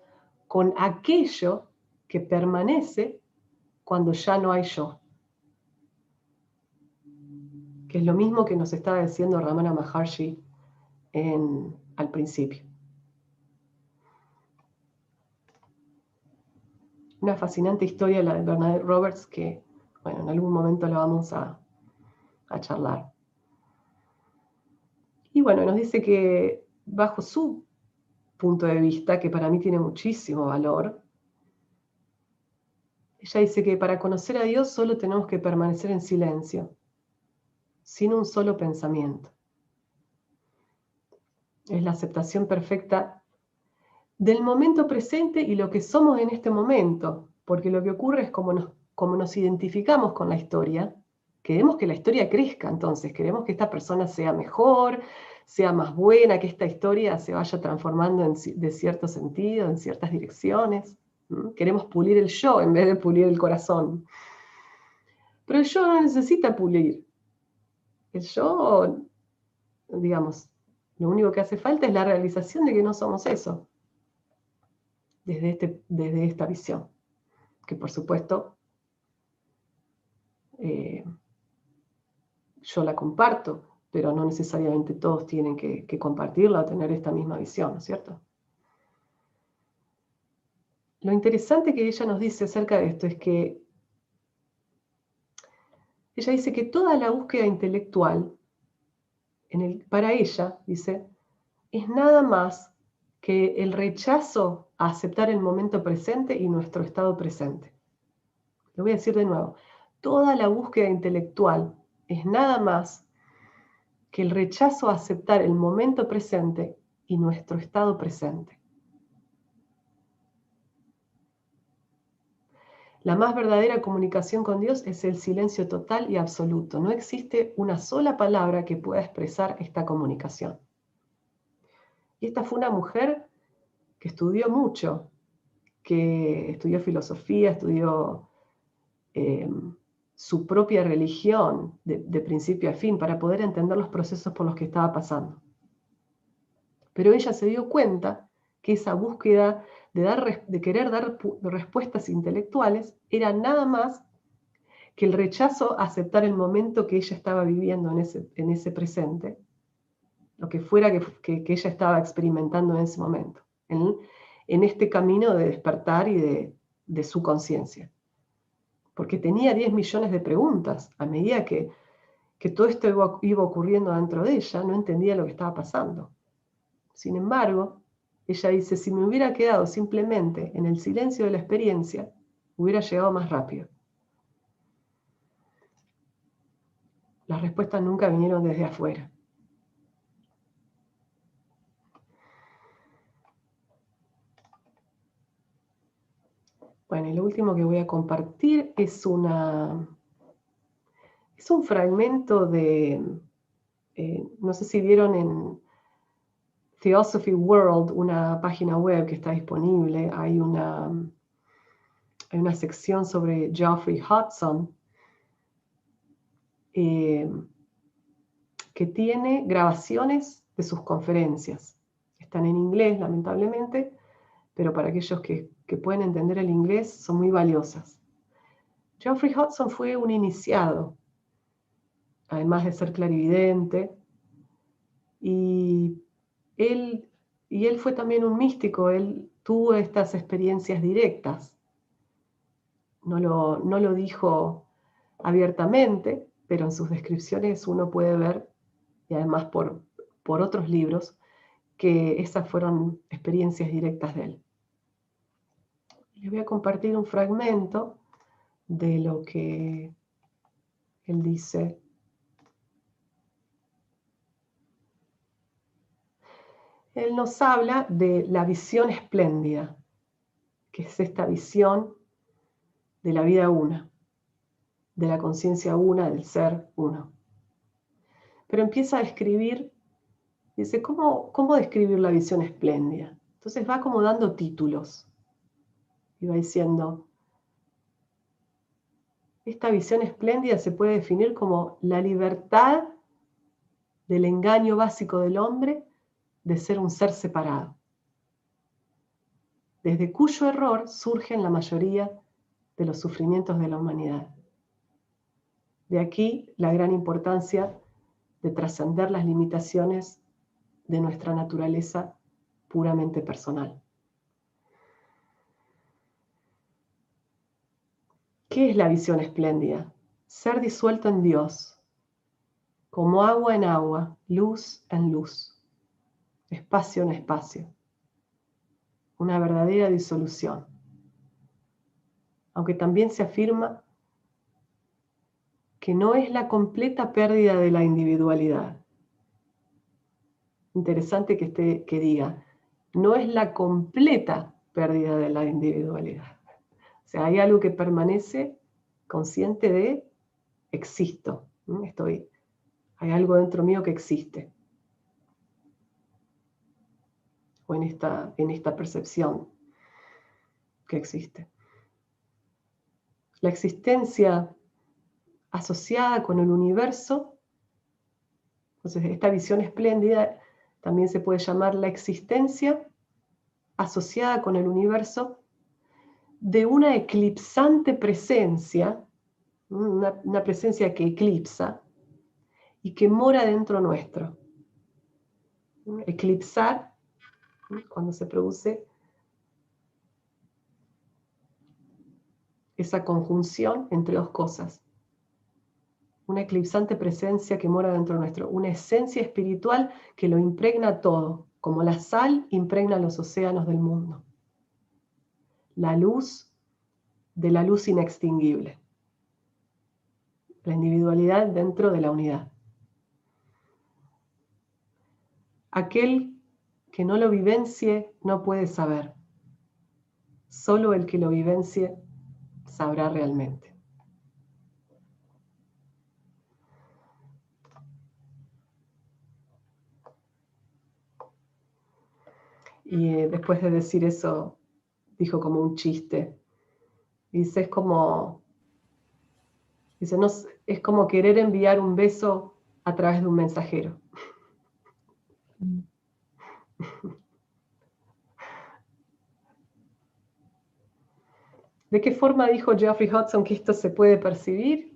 con aquello que permanece cuando ya no hay yo. Que es lo mismo que nos estaba diciendo Ramana Maharshi al principio. Una fascinante historia, la de Bernadette Roberts, que, bueno, en algún momento la vamos a charlar. Y bueno, nos dice que bajo su punto de vista, que para mí tiene muchísimo valor. Ella dice que para conocer a Dios solo tenemos que permanecer en silencio, sin un solo pensamiento. Es la aceptación perfecta del momento presente y lo que somos en este momento, porque lo que ocurre es como nos identificamos con la historia, queremos que la historia crezca, entonces queremos que esta persona sea mejor, sea más buena, que esta historia se vaya transformando de cierto sentido, en ciertas direcciones. Queremos pulir el yo en vez de pulir el corazón. Pero el yo no necesita pulir. El yo, digamos, lo único que hace falta es la realización de que no somos eso, desde esta visión, que por supuesto yo la comparto, pero no necesariamente todos tienen que compartirla o tener esta misma visión, ¿no es cierto? Lo interesante que ella nos dice acerca de esto es que ella dice que toda la búsqueda intelectual, para ella, dice, es nada más que el rechazo a aceptar el momento presente y nuestro estado presente. Lo voy a decir de nuevo. Toda la búsqueda intelectual es nada más que el rechazo a aceptar el momento presente y nuestro estado presente. La más verdadera comunicación con Dios es el silencio total y absoluto. No existe una sola palabra que pueda expresar esta comunicación. Y esta fue una mujer que estudió mucho, que estudió filosofía, estudió su propia religión de principio a fin para poder entender los procesos por los que estaba pasando. Pero ella se dio cuenta que esa búsqueda de querer dar respuestas intelectuales era nada más que el rechazo a aceptar el momento que ella estaba viviendo en ese presente, lo que fuera que ella estaba experimentando en ese momento, en este camino de despertar y de su conciencia. Porque tenía 10 millones de preguntas. A medida que todo esto iba ocurriendo dentro de ella, no entendía lo que estaba pasando. Sin embargo, ella dice, si me hubiera quedado simplemente en el silencio de la experiencia, hubiera llegado más rápido. Las respuestas nunca vinieron desde afuera. Bueno, y lo último que voy a compartir es un fragmento de, no sé si vieron en Theosophy World, una página web que está disponible, hay una sección sobre Geoffrey Hudson, que tiene grabaciones de sus conferencias. Están en inglés, lamentablemente, pero para aquellos que pueden entender el inglés son muy valiosas. Geoffrey Hudson fue un iniciado, además de ser clarividente, y él fue también un místico. Él tuvo estas experiencias directas. No lo dijo abiertamente, pero en sus descripciones uno puede ver, y además por otros libros, que esas fueron experiencias directas de él. Les voy a compartir un fragmento de lo que él dice. Él nos habla de la visión espléndida, que es esta visión de la vida una, de la conciencia una, del ser uno. Pero empieza a describir, dice, ¿cómo describir la visión espléndida? Entonces va como dando títulos y va diciendo, esta visión espléndida se puede definir como la libertad del engaño básico del hombre de ser un ser separado, desde cuyo error surgen la mayoría de los sufrimientos de la humanidad. De aquí la gran importancia de trascender las limitaciones de nuestra naturaleza puramente personal. ¿Qué es la visión espléndida? Ser disuelto en Dios, como agua en agua, luz en luz, espacio en espacio, una verdadera disolución. Aunque también se afirma que no es la completa pérdida de la individualidad. Interesante que diga, no es la completa pérdida de la individualidad. O sea, hay algo que permanece consciente de existo. Hay algo dentro mío que existe. O en esta percepción que existe. La existencia asociada con el universo, entonces esta visión espléndida también se puede llamar la existencia asociada con el universo de una eclipsante presencia, una presencia que eclipsa y que mora dentro nuestro. Eclipsar, cuando se produce esa conjunción entre dos cosas. Una eclipsante presencia que mora dentro nuestro, una esencia espiritual que lo impregna todo, como la sal impregna los océanos del mundo. La luz de la luz inextinguible. La individualidad dentro de la unidad. Aquel que no lo vivencie no puede saber. Solo el que lo vivencie sabrá realmente. Y después de decir eso, dijo como un chiste. Dice, no, es como querer enviar un beso a través de un mensajero. ¿De qué forma dijo Geoffrey Hudson que esto se puede percibir?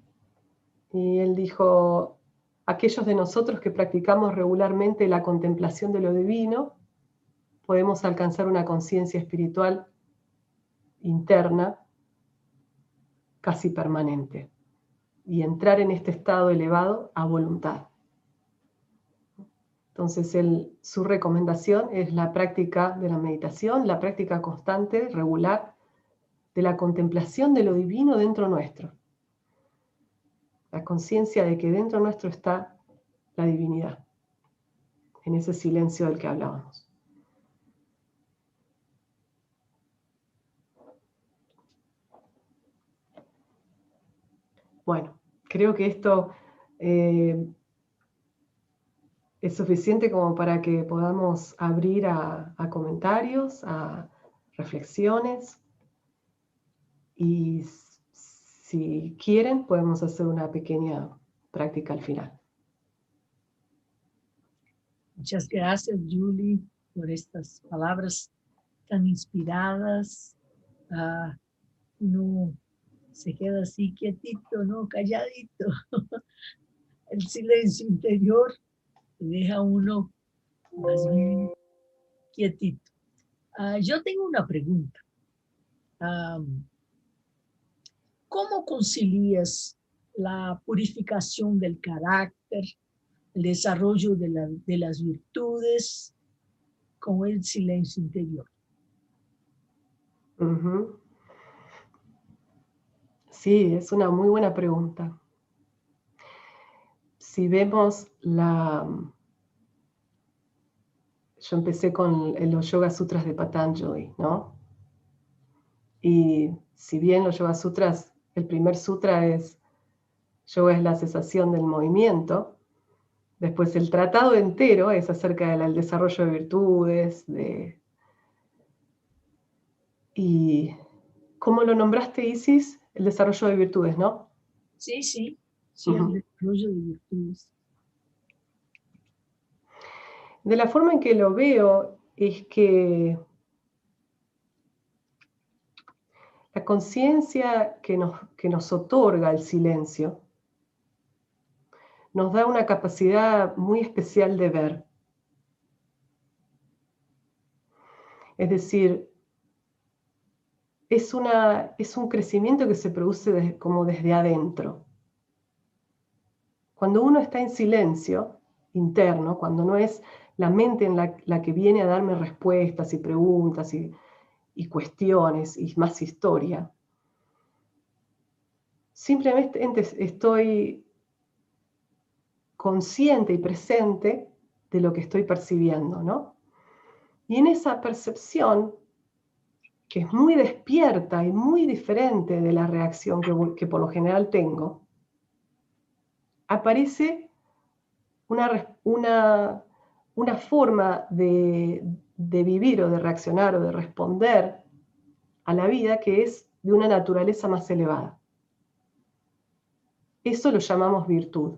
Y él dijo, aquellos de nosotros que practicamos regularmente la contemplación de lo divino, podemos alcanzar una conciencia espiritual interna casi permanente y entrar en este estado elevado a voluntad. Entonces, su recomendación es la práctica de la meditación, la práctica constante, regular, de la contemplación de lo divino dentro nuestro. La conciencia de que dentro nuestro está la divinidad, en ese silencio del que hablábamos. Bueno, creo que esto es suficiente como para que podamos abrir a comentarios, a reflexiones. Y si quieren, podemos hacer una pequeña práctica al final. Muchas gracias, Julie, por estas palabras tan inspiradas. Uno se queda así quietito, ¿no? Calladito. El silencio interior deja uno más bien quietito. Yo tengo una pregunta. ¿Cómo concilias la purificación del carácter, el desarrollo de las virtudes con el silencio interior? Sí, es una muy buena pregunta. Si vemos yo empecé con los Yoga Sutras de Patanjali, ¿no? Y si bien los Yoga Sutras, el primer sutra es yoga es la cesación del movimiento, después el tratado entero es acerca del desarrollo de virtudes, y ¿cómo lo nombraste, Isis? El desarrollo de virtudes, ¿no? Sí, el desarrollo de virtudes. De la forma en que lo veo es que la conciencia que nos otorga el silencio nos da una capacidad muy especial de ver. Es decir, es un crecimiento que se produce como desde adentro. Cuando uno está en silencio interno, cuando no es la mente en la que viene a darme respuestas y preguntas y y cuestiones y más historia. Simplemente estoy consciente y presente de lo que estoy percibiendo, ¿no? Y en esa percepción, que es muy despierta y muy diferente de la reacción que por lo general tengo, aparece una forma de vivir o de reaccionar o de responder a la vida que es de una naturaleza más elevada. Eso lo llamamos virtud.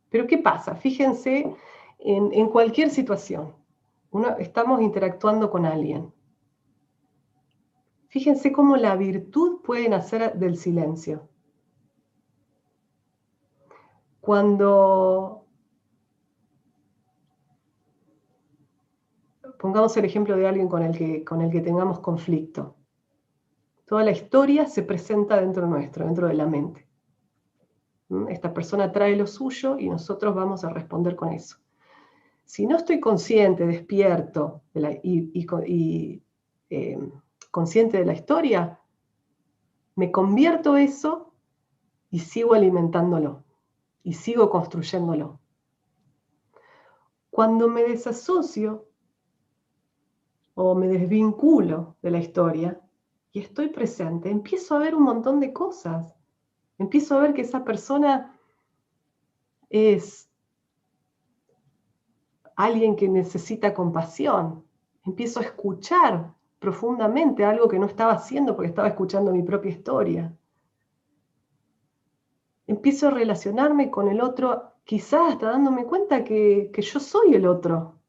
Pero ¿qué pasa? Fíjense en cualquier situación. Estamos interactuando con alguien. Fíjense cómo la virtud puede nacer del silencio. Cuando pongamos el ejemplo de alguien con el que tengamos conflicto. Toda la historia se presenta dentro nuestro, dentro de la mente. Esta persona trae lo suyo y nosotros vamos a responder con eso. Si no estoy consciente, despierto consciente de la historia, me convierto eso y sigo alimentándolo y sigo construyéndolo. Cuando me desasocio o me desvinculo de la historia y estoy presente, empiezo a ver un montón de cosas. Empiezo a ver que esa persona es alguien que necesita compasión. Empiezo a escuchar profundamente algo que no estaba haciendo porque estaba escuchando mi propia historia. Empiezo a relacionarme con el otro, quizás hasta dándome cuenta que yo soy el otro.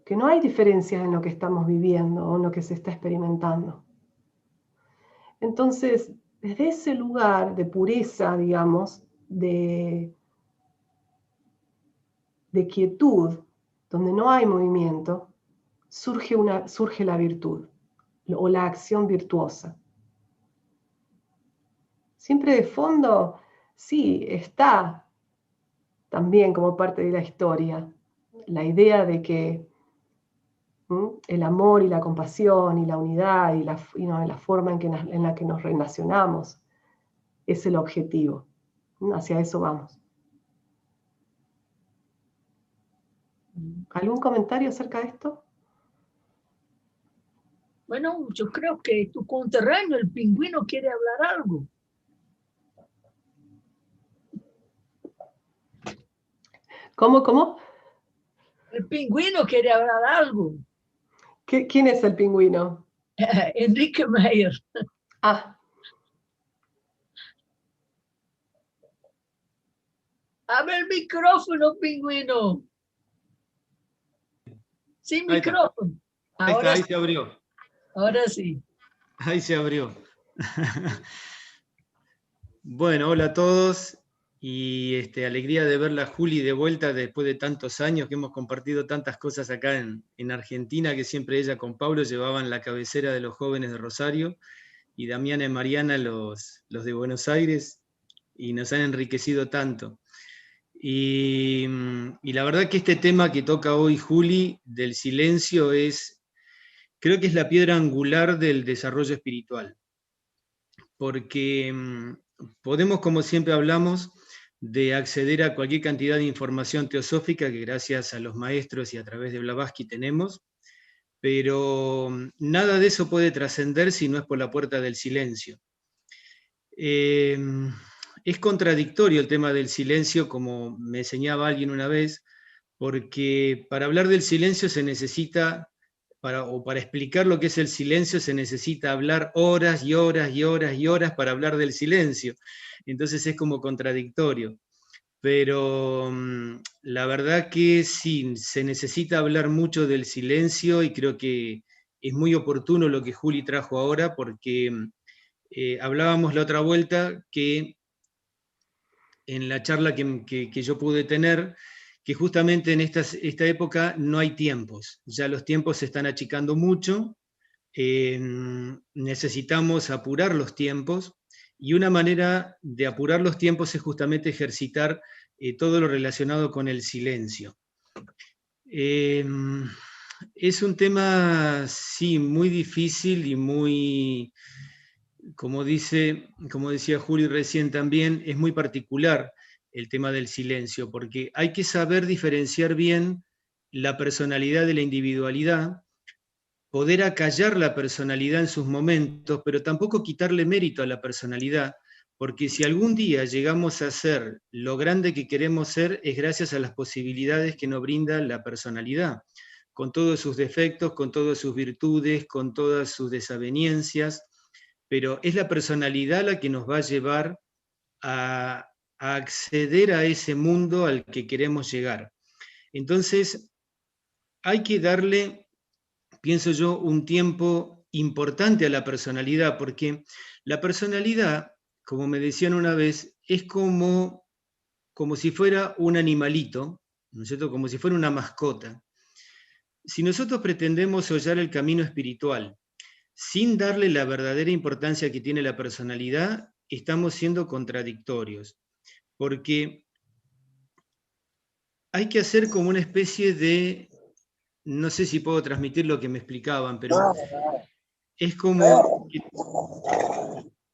Que no hay diferencias en lo que estamos viviendo o en lo que se está experimentando. Entonces, desde ese lugar de pureza, digamos, de quietud, donde no hay movimiento, surge la virtud o la acción virtuosa. Siempre de fondo, sí, está también como parte de la historia la idea de que el amor y la compasión y la unidad y la forma en la que nos relacionamos es el objetivo. Hacia eso vamos. ¿Algún comentario acerca de esto? Bueno, yo creo que tu conterráneo, el pingüino, quiere hablar algo. ¿Cómo? El pingüino quiere hablar algo. ¿Quién es el pingüino? Enrique Meyer. Ah. Abre el micrófono, pingüino. Sin Ahí micrófono. Ahí se abrió. Ahora sí. Ahí se abrió. Bueno, hola a todos. Y alegría de verla, Juli, de vuelta después de tantos años que hemos compartido tantas cosas acá en Argentina, que siempre ella con Pablo llevaban la cabecera de los jóvenes de Rosario y Damiana y Mariana los de Buenos Aires, y nos han enriquecido tanto. Y la verdad que este tema que toca hoy Juli, del silencio, creo que es la piedra angular del desarrollo espiritual. Porque podemos, como siempre hablamos, de acceder a cualquier cantidad de información teosófica que gracias a los maestros y a través de Blavatsky tenemos, pero nada de eso puede trascender si no es por la puerta del silencio. Es contradictorio el tema del silencio, como me enseñaba alguien una vez, porque para hablar del silencio se necesita, para explicar lo que es el silencio, se necesita hablar horas y horas y horas y horas para hablar del silencio. Entonces es como contradictorio. Pero la verdad que sí, se necesita hablar mucho del silencio, y creo que es muy oportuno lo que Juli trajo ahora, porque hablábamos la otra vuelta que en la charla que yo pude tener, que justamente en esta época no hay tiempos, ya los tiempos se están achicando mucho, necesitamos apurar los tiempos, y una manera de apurar los tiempos es justamente ejercitar todo lo relacionado con el silencio. Es un tema, sí, muy difícil y muy, como decía Juli recién también, es muy particular el tema del silencio, porque hay que saber diferenciar bien la personalidad de la individualidad, poder acallar la personalidad en sus momentos, pero tampoco quitarle mérito a la personalidad, porque si algún día llegamos a ser lo grande que queremos ser, es gracias a las posibilidades que nos brinda la personalidad, con todos sus defectos, con todas sus virtudes, con todas sus desavenencias, pero es la personalidad la que nos va a llevar a acceder a ese mundo al que queremos llegar. Entonces, hay que darle, pienso yo, un tiempo importante a la personalidad, porque la personalidad, como me decían una vez, es como si fuera un animalito, ¿no es cierto? Como si fuera una mascota. Si nosotros pretendemos hollar el camino espiritual sin darle la verdadera importancia que tiene la personalidad, estamos siendo contradictorios, porque hay que hacer como una especie de, no sé si puedo transmitir lo que me explicaban, pero es como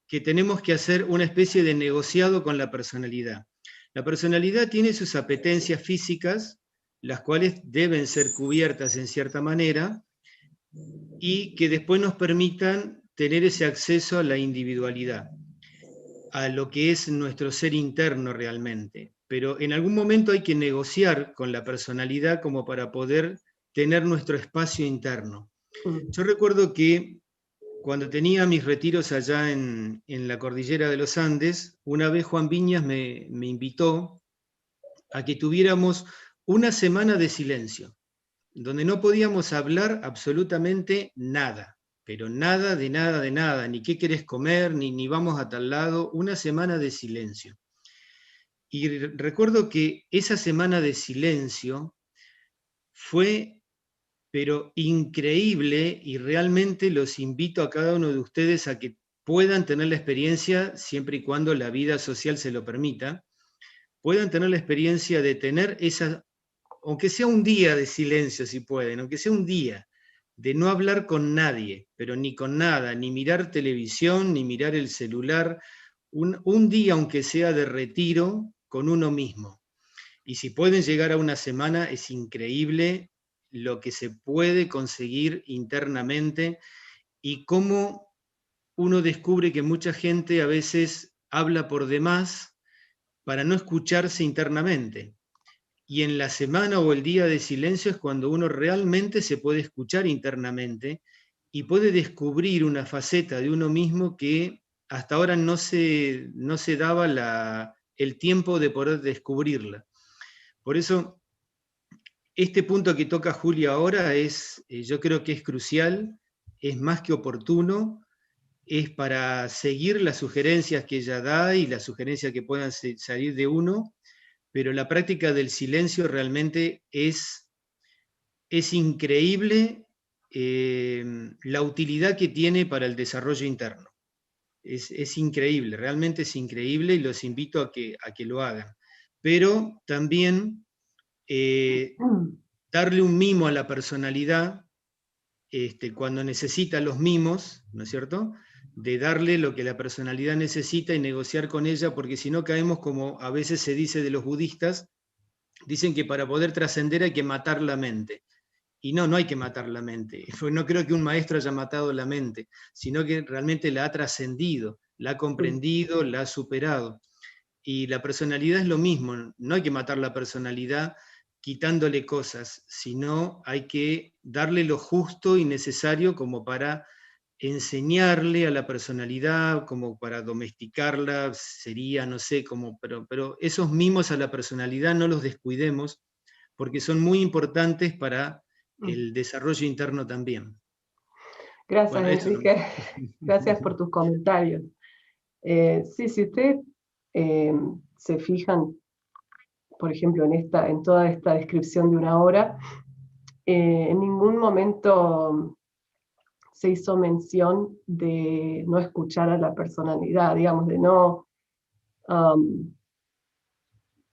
que tenemos que hacer una especie de negociado con la personalidad. La personalidad tiene sus apetencias físicas, las cuales deben ser cubiertas en cierta manera, y que después nos permitan tener ese acceso a la individualidad, a lo que es nuestro ser interno realmente. Pero en algún momento hay que negociar con la personalidad como para poder tener nuestro espacio interno. Yo recuerdo que cuando tenía mis retiros allá en la cordillera de los Andes, una vez Juan Viñas me invitó a que tuviéramos una semana de silencio, donde no podíamos hablar absolutamente nada, pero nada de nada de nada, ni qué querés comer, ni vamos a tal lado, una semana de silencio. Y recuerdo que esa semana de silencio fue, pero increíble, y realmente los invito a cada uno de ustedes a que puedan tener la experiencia, siempre y cuando la vida social se lo permita, puedan tener la experiencia de tener esa, aunque sea un día de silencio si pueden, aunque sea un día, de no hablar con nadie, pero ni con nada, ni mirar televisión, ni mirar el celular, un día aunque sea de retiro con uno mismo. Y si pueden llegar a una semana, es increíble lo que se puede conseguir internamente y cómo uno descubre que mucha gente a veces habla por demás para no escucharse internamente. Y en la semana o el día de silencio es cuando uno realmente se puede escuchar internamente y puede descubrir una faceta de uno mismo que hasta ahora no se daba el tiempo de poder descubrirla. Por eso, este punto que toca Julia ahora yo creo que es crucial, es más que oportuno, es para seguir las sugerencias que ella da y las sugerencias que puedan salir de uno, pero la práctica del silencio realmente es increíble la utilidad que tiene para el desarrollo interno. Es increíble, realmente es increíble y los invito a que lo hagan. Pero también darle un mimo a la personalidad cuando necesita los mimos, ¿no es cierto?, de darle lo que la personalidad necesita y negociar con ella, porque si no caemos, como a veces se dice de los budistas, dicen que para poder trascender hay que matar la mente. Y no hay que matar la mente. No creo que un maestro haya matado la mente, sino que realmente la ha trascendido, la ha comprendido, la ha superado. Y la personalidad es lo mismo, no hay que matar la personalidad quitándole cosas, sino hay que darle lo justo y necesario como para enseñarle a la personalidad, como para domesticarla, sería, no sé, pero esos mimos a la personalidad no los descuidemos, porque son muy importantes para el desarrollo interno también. Gracias, Bueno, Enrique. Gracias por tus comentarios. Sí, si ustedes se fijan, por ejemplo, en toda esta descripción de una hora, en ningún momento se hizo mención de no escuchar a la personalidad, digamos, de no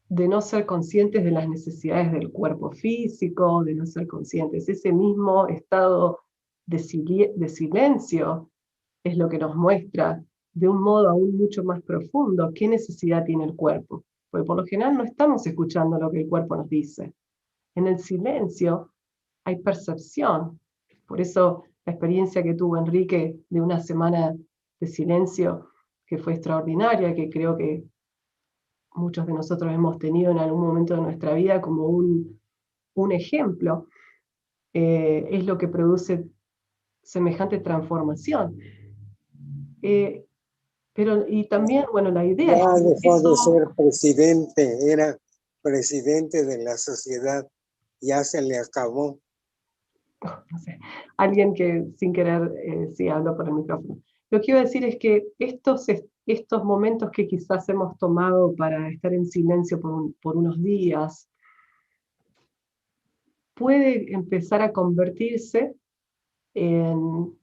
de no ser conscientes de las necesidades del cuerpo físico, de no ser conscientes. Ese mismo estado de silencio es lo que nos muestra de un modo aún mucho más profundo qué necesidad tiene el cuerpo. Porque por lo general no estamos escuchando lo que el cuerpo nos dice. En el silencio hay percepción. Por eso la experiencia que tuvo Enrique de una semana de silencio, que fue extraordinaria, que creo que muchos de nosotros hemos tenido en algún momento de nuestra vida como un ejemplo, es lo que produce semejante transformación. Y también, bueno, la idea Ya es que dejó eso, de ser presidente, era presidente de la sociedad, ya se le acabó. no sé, alguien que sin querer sí habló por el micrófono. Lo que iba a decir es que estos momentos que quizás hemos tomado para estar en silencio por unos días, puede empezar a convertirse en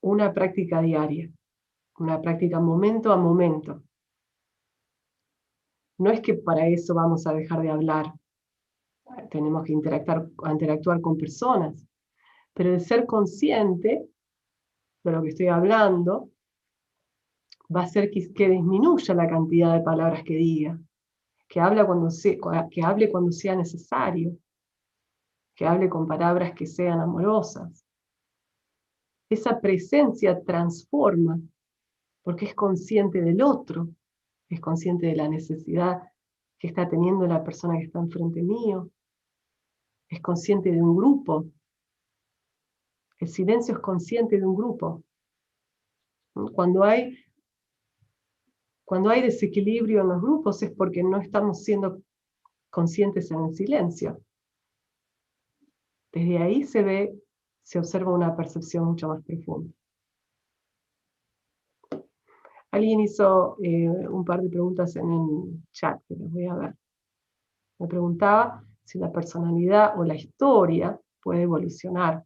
una práctica diaria, una práctica momento a momento. No es que para eso vamos a dejar de hablar, tenemos que interactuar con personas, pero el ser consciente de lo que estoy hablando va a hacer que disminuya la cantidad de palabras que diga, que hable cuando sea necesario, que hable con palabras que sean amorosas. Esa presencia transforma, porque es consciente del otro, es consciente de la necesidad que está teniendo la persona que está enfrente mío, es consciente de un grupo. El silencio es consciente de un grupo. Cuando hay desequilibrio en los grupos es porque no estamos siendo conscientes en el silencio. Desde ahí se observa una percepción mucho más profunda. Alguien hizo un par de preguntas en el chat, que las voy a ver. Me preguntaba si la personalidad o la historia puede evolucionar.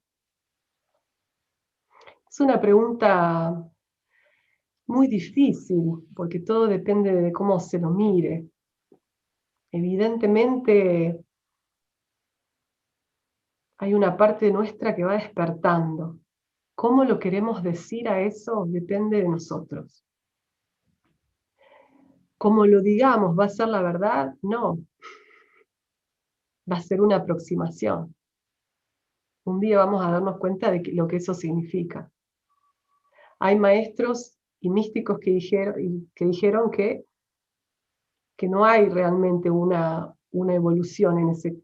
Es una pregunta muy difícil, porque todo depende de cómo se lo mire. Evidentemente, hay una parte nuestra que va despertando. ¿Cómo lo queremos decir a eso? Depende de nosotros. ¿Cómo lo digamos? ¿Va a ser la verdad? No. Va a ser una aproximación. Un día vamos a darnos cuenta de lo que eso significa. Hay maestros y místicos que dijeron que no hay realmente una evolución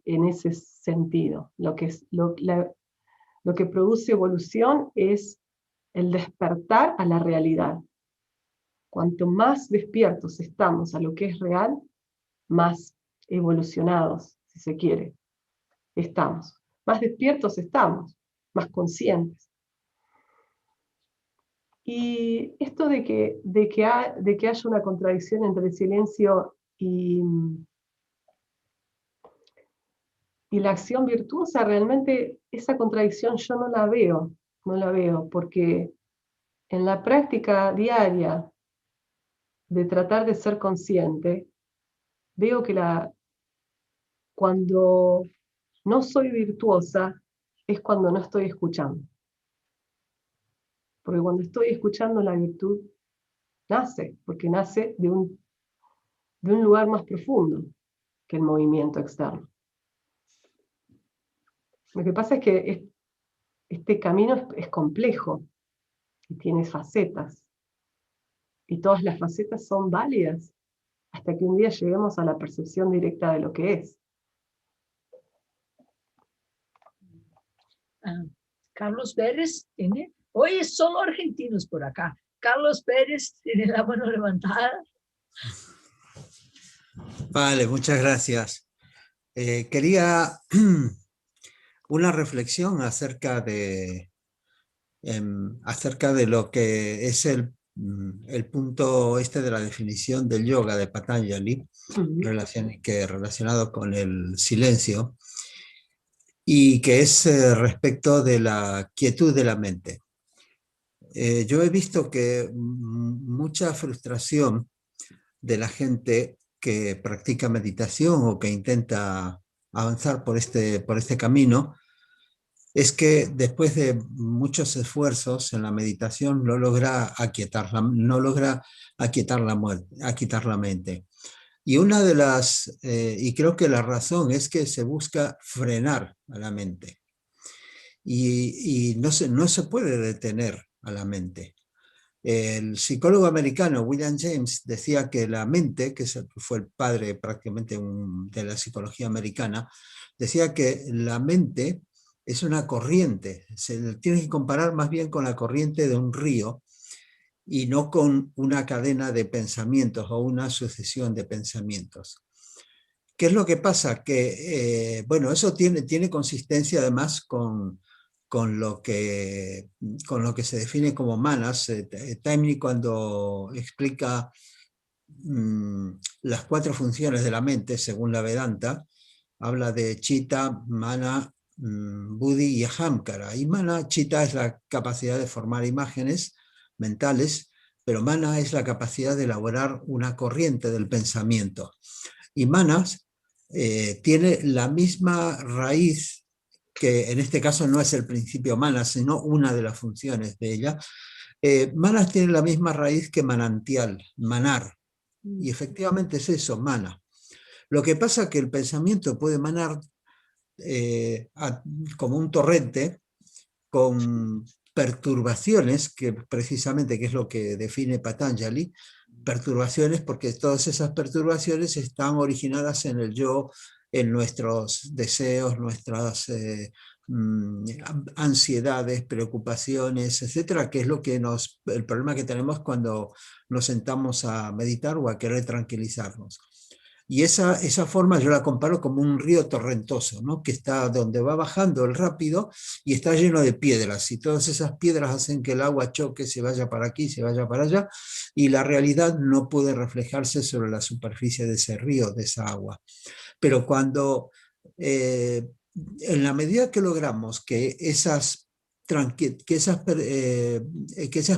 en ese sentido. Lo que produce evolución es el despertar a la realidad. Cuanto más despiertos estamos a lo que es real, más evolucionados, si se quiere, estamos. Más despiertos estamos, más conscientes. Y esto de que haya una contradicción entre el silencio y la acción virtuosa, realmente esa contradicción yo no la veo, porque en la práctica diaria de tratar de ser consciente, veo que cuando no soy virtuosa es cuando no estoy escuchando. Porque cuando estoy escuchando, la virtud nace, porque nace de un lugar más profundo que el movimiento externo. Lo que pasa es que este camino es complejo y tiene facetas. Y todas las facetas son válidas hasta que un día lleguemos a la percepción directa de lo que es. Carlos Pérez tiene, hoy es solo argentinos por acá. Carlos Pérez tiene la mano levantada. Vale, muchas gracias. Quería una reflexión acerca de lo que es el punto de la definición del yoga de Patanjali, relacionado con el silencio, y que es respecto de la quietud de la mente. Yo he visto que mucha frustración de la gente que practica meditación o que intenta avanzar por este camino, es que después de muchos esfuerzos en la meditación no logra aquietar la mente. Y una de las, y creo que la razón es que se busca frenar a la mente. Y no se puede detener a la mente. El psicólogo americano William James decía que la mente, que fue el padre prácticamente de la psicología americana, decía que la mente es una corriente, se tiene que comparar más bien con la corriente de un río y no con una cadena de pensamientos o una sucesión de pensamientos. ¿Qué es lo que pasa? Que, bueno, eso tiene consistencia además con lo que se define como manas. Taimni, cuando explica las 4 funciones de la mente, según la Vedanta, habla de Chitta, Mana, Buddhi y Ahamkara. Y Mana, Chitta es la capacidad de formar imágenes mentales, pero Mana es la capacidad de elaborar una corriente del pensamiento. Y Manas tiene la misma raíz, que en este caso no es el principio Manas, sino una de las funciones de ella. Manas tiene la misma raíz que manantial, manar. Y efectivamente es eso, mana. Lo que pasa es que el pensamiento puede manar como un torrente con perturbaciones, que precisamente que es lo que define Patanjali, perturbaciones, porque todas esas perturbaciones están originadas en el yo, en nuestros deseos, nuestras ansiedades, preocupaciones, etcétera, que es el problema que tenemos cuando nos sentamos a meditar o a querer tranquilizarnos. Y esa forma yo la comparo como un río torrentoso, ¿no? Que está donde va bajando el rápido y está lleno de piedras, y todas esas piedras hacen que el agua choque, se vaya para aquí, se vaya para allá, y la realidad no puede reflejarse sobre la superficie de ese río, de esa agua. Pero cuando, en la medida que logramos que esas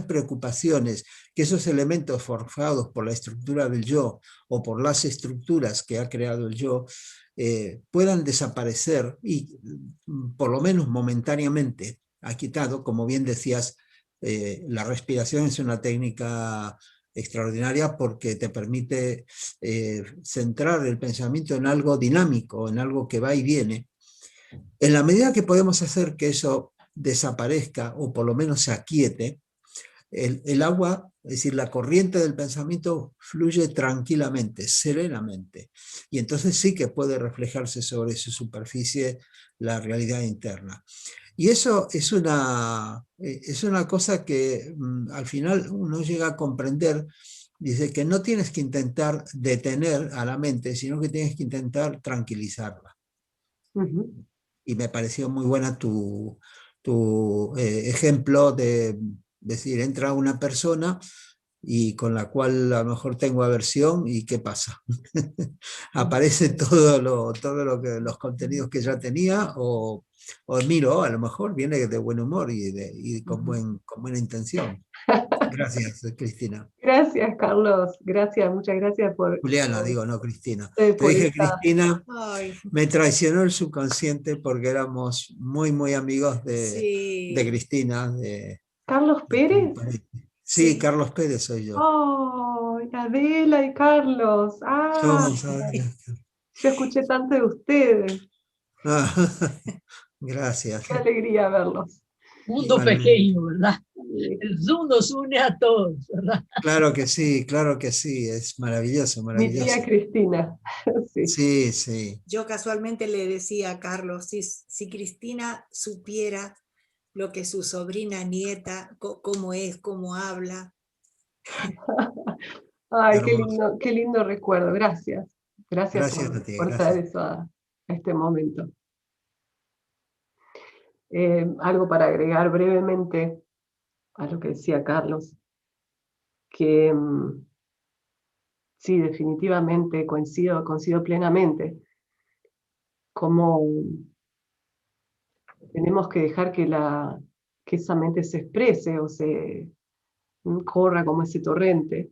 preocupaciones, que esos elementos forjados por la estructura del yo o por las estructuras que ha creado el yo, puedan desaparecer y por lo menos momentáneamente ha quitado, como bien decías, la respiración es una técnica extraordinaria porque te permite centrar el pensamiento en algo dinámico, en algo que va y viene. En la medida que podemos hacer que eso desaparezca o por lo menos se aquiete, el agua, es decir, la corriente del pensamiento fluye tranquilamente, serenamente. Y entonces sí que puede reflejarse sobre su superficie la realidad interna. Y eso es una cosa que al final uno llega a comprender. Dice que no tienes que intentar detener a la mente, sino que tienes que intentar tranquilizarla. Y me pareció muy buena tu ejemplo de decir, entra una persona y con la cual a lo mejor tengo aversión, ¿y qué pasa? Aparece todo lo que los contenidos que ya tenía, o miro, a lo mejor viene de buen humor y con buena intención. Gracias, Cristina. Gracias, Carlos. Gracias, muchas gracias por... Juliana, digo, no Cristina. Te dije Cristina, me traicionó el subconsciente porque éramos muy, muy amigos de Cristina. ¿Carlos Pérez? Sí, Carlos Pérez soy yo. Oh, Adela y Carlos. Yo escuché tanto de ustedes. Gracias. Qué alegría verlos. Mundo pequeño, ¿verdad? El Zoom nos une a todos, ¿verdad? Claro que sí, es maravilloso, maravilloso. Mi tía Cristina. Sí. Yo casualmente le decía a Carlos, si Cristina supiera lo que su sobrina nieta, cómo es, cómo habla. Ay, qué lindo recuerdo. Gracias. Gracias por traer eso a este momento. Algo para agregar brevemente a lo que decía Carlos, que sí, definitivamente coincido plenamente. Como tenemos que dejar que esa mente se exprese o se corra como ese torrente,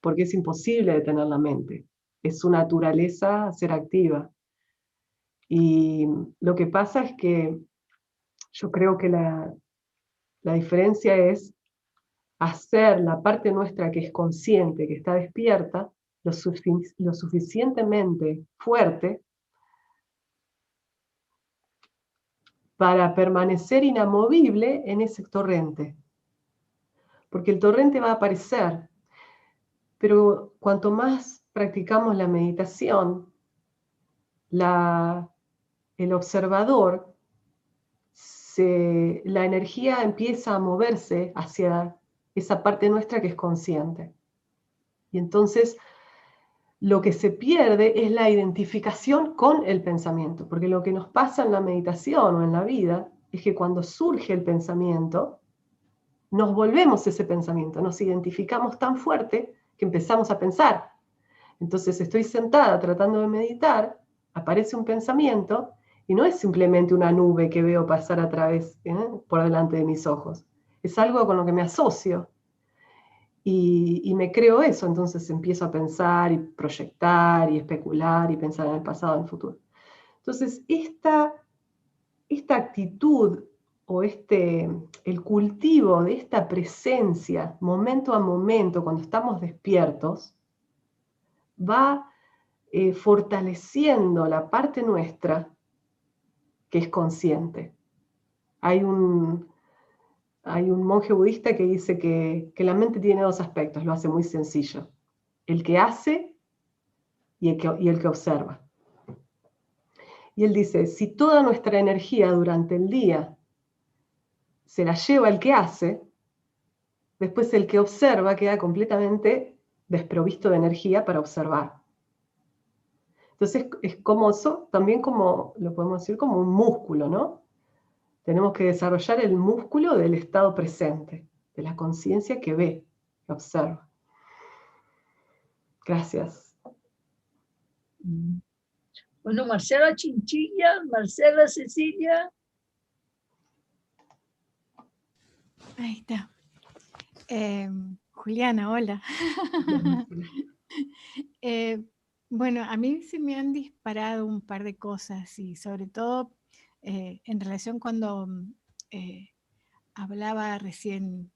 porque es imposible detener la mente. es su naturaleza ser activa. Y lo que pasa es que yo creo que la diferencia es hacer la parte nuestra que es consciente, que está despierta, lo suficientemente fuerte para permanecer inamovible en ese torrente. Porque el torrente va a aparecer, pero cuanto más practicamos la meditación, el observador, la energía empieza a moverse hacia esa parte nuestra que es consciente. Y entonces lo que se pierde es la identificación con el pensamiento, porque lo que nos pasa en la meditación o en la vida es que cuando surge el pensamiento, nos volvemos ese pensamiento, nos identificamos tan fuerte que empezamos a pensar. Entonces estoy sentada tratando de meditar, aparece un pensamiento y no es simplemente una nube que veo pasar a través, por delante de mis ojos. Es algo con lo que me asocio. Y me creo eso, entonces empiezo a pensar y proyectar y especular y pensar en el pasado, en el futuro. Entonces, esta actitud o el cultivo de esta presencia momento a momento cuando estamos despiertos va fortaleciendo la parte nuestra que es consciente. Hay un monje budista que dice que la mente tiene dos aspectos, lo hace muy sencillo. El que hace y el que observa. Y él dice, si toda nuestra energía durante el día se la lleva el que hace, después el que observa queda completamente desprovisto de energía para observar. Entonces es como eso, también como, lo podemos decir como un músculo, ¿no? Tenemos que desarrollar el músculo del estado presente, de la conciencia que ve, que observa. Gracias. Bueno, Marcela Chinchilla, Marcela Cecilia. Ahí está. Juliana, hola. Bueno, a mí se me han disparado un par de cosas y sobre todo en relación cuando hablaba recién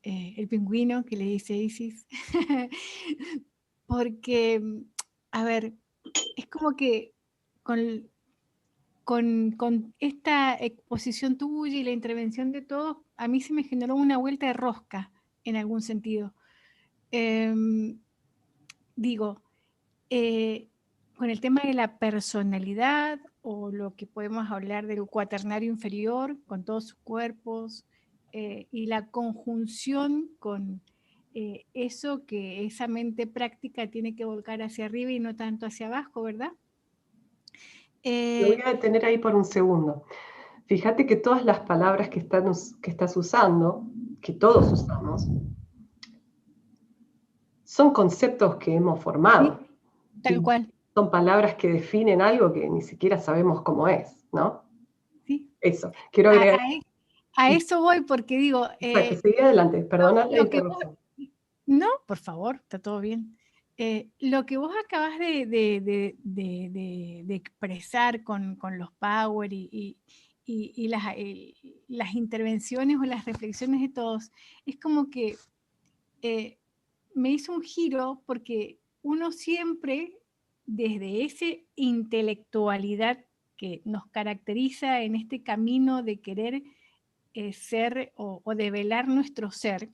el pingüino que le dice Isis, porque, a ver, es como que con esta exposición tuya y la intervención de todos, a mí se me generó una vuelta de rosca en algún sentido. Digo, con el tema de la personalidad o lo que podemos hablar del cuaternario inferior con todos sus cuerpos y la conjunción con eso que esa mente práctica tiene que volcar hacia arriba y no tanto hacia abajo, ¿verdad? Te voy a detener ahí por un segundo. Fíjate que todas las palabras que estás usando, que todos usamos, son conceptos que hemos formado. Sí, tal cual. Son palabras que definen algo que ni siquiera sabemos cómo es, ¿no? Sí. Eso, quiero agregar. A eso voy porque digo... Seguí adelante, perdona la interrupción. No, por favor, está todo bien. Lo que vos acabas de expresar con los power y las intervenciones o las reflexiones de todos, es como que me hizo un giro porque uno siempre, desde esa intelectualidad que nos caracteriza en este camino de querer ser o develar nuestro ser,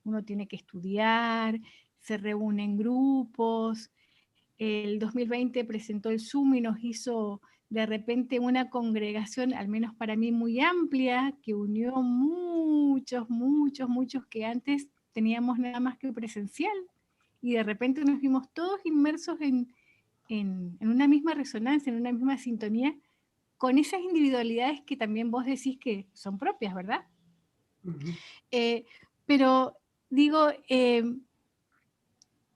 uno tiene que estudiar, se reúne en grupos. El 2020 presentó el Zoom y nos hizo de repente una congregación, al menos para mí, muy amplia, que unió muchos que antes teníamos nada más que presencial. Y de repente nos vimos todos inmersos en una misma resonancia, en una misma sintonía, con esas individualidades que también vos decís que son propias, ¿verdad? Uh-huh. Pero digo,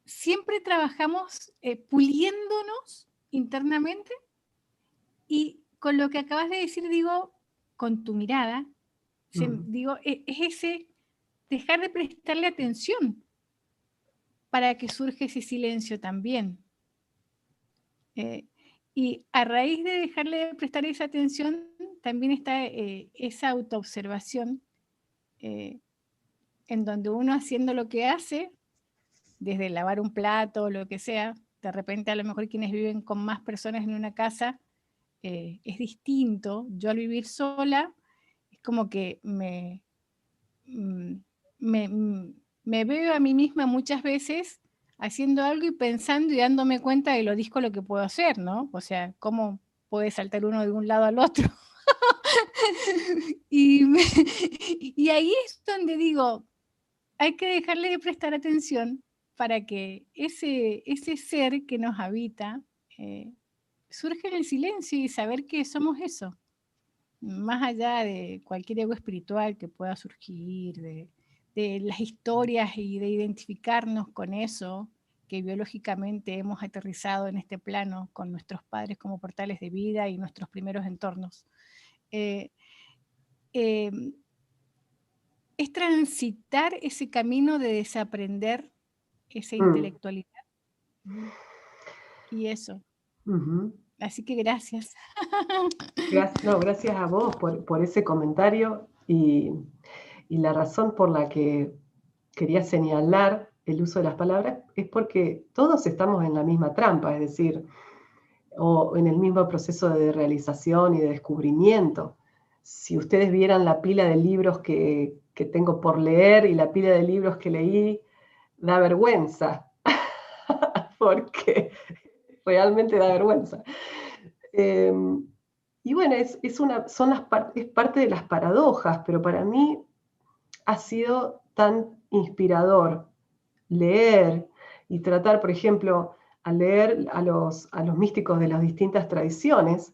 siempre trabajamos puliéndonos internamente y con lo que acabas de decir, digo, con tu mirada, digo, es ese dejar de prestarle atención para que surge ese silencio también. Y a raíz de dejarle de prestar esa atención, también está esa autoobservación, en donde uno haciendo lo que hace, desde lavar un plato o lo que sea, de repente a lo mejor quienes viven con más personas en una casa, es distinto. Yo al vivir sola, es como que me veo a mí misma muchas veces haciendo algo y pensando y dándome cuenta de lo disco lo que puedo hacer, ¿no? O sea, cómo puede saltar uno de un lado al otro. Y ahí es donde digo, hay que dejarle de prestar atención para que ese ser que nos habita surja en el silencio y saber que somos eso, más allá de cualquier ego espiritual que pueda surgir, de las historias y de identificarnos con eso que biológicamente hemos aterrizado en este plano con nuestros padres como portales de vida y nuestros primeros entornos. Es transitar ese camino de desaprender esa intelectualidad. Y eso. Así que gracias. Gracias a vos por ese comentario y la razón por la que quería señalar el uso de las palabras es porque todos estamos en la misma trampa, es decir, o en el mismo proceso de realización y de descubrimiento. Si ustedes vieran la pila de libros que tengo por leer y la pila de libros que leí, da vergüenza, porque realmente da vergüenza. Y bueno, es parte de las paradojas, pero para mí ha sido tan inspirador leer y tratar, por ejemplo, al leer a los místicos de las distintas tradiciones,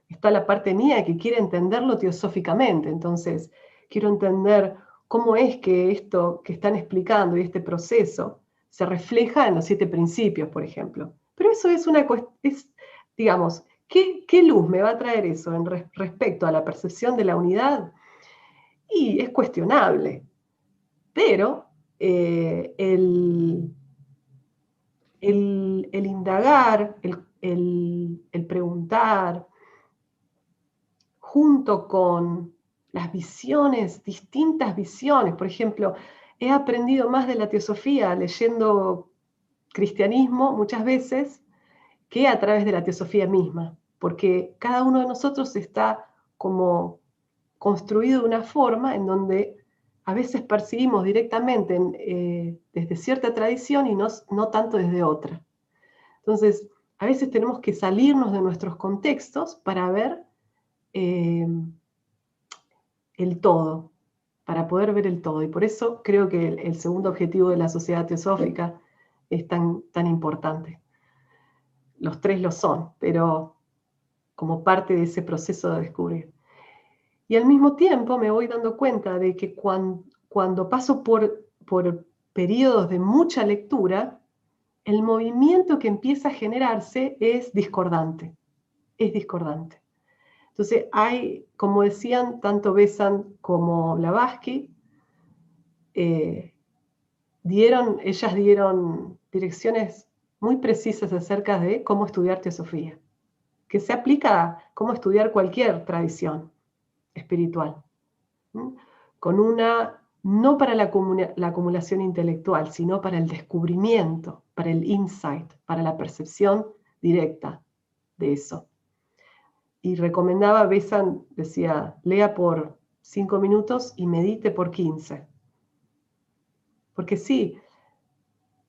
está la parte mía que quiere entenderlo teosóficamente. Entonces, quiero entender cómo es que esto que están explicando y este proceso se refleja en los 7 principios, por ejemplo. Pero eso es digamos, ¿qué luz me va a traer eso respecto a la percepción de la unidad? Y es cuestionable. Pero el indagar, el preguntar, junto con las visiones, distintas visiones. Por ejemplo, he aprendido más de la teosofía leyendo cristianismo muchas veces que a través de la teosofía misma, porque cada uno de nosotros está como construido de una forma en donde a veces percibimos directamente desde cierta tradición y no tanto desde otra. Entonces, a veces tenemos que salirnos de nuestros contextos para ver el todo, para poder ver el todo. Y por eso creo que el segundo objetivo de la Sociedad Teosófica es tan importante. Los 3 lo son, pero como parte de ese proceso de descubrir. Y al mismo tiempo me voy dando cuenta de que cuando paso por periodos de mucha lectura, el movimiento que empieza a generarse es discordante. Entonces hay, como decían, tanto Besant como Blavatsky, ellas dieron direcciones muy precisas acerca de cómo estudiar teosofía, que se aplica a cómo estudiar cualquier tradición espiritual, no para la acumulación intelectual, sino para el descubrimiento, para el insight, para la percepción directa de eso. Y recomendaba, Besant decía, lea por 5 minutos y medite por 15. Porque sí,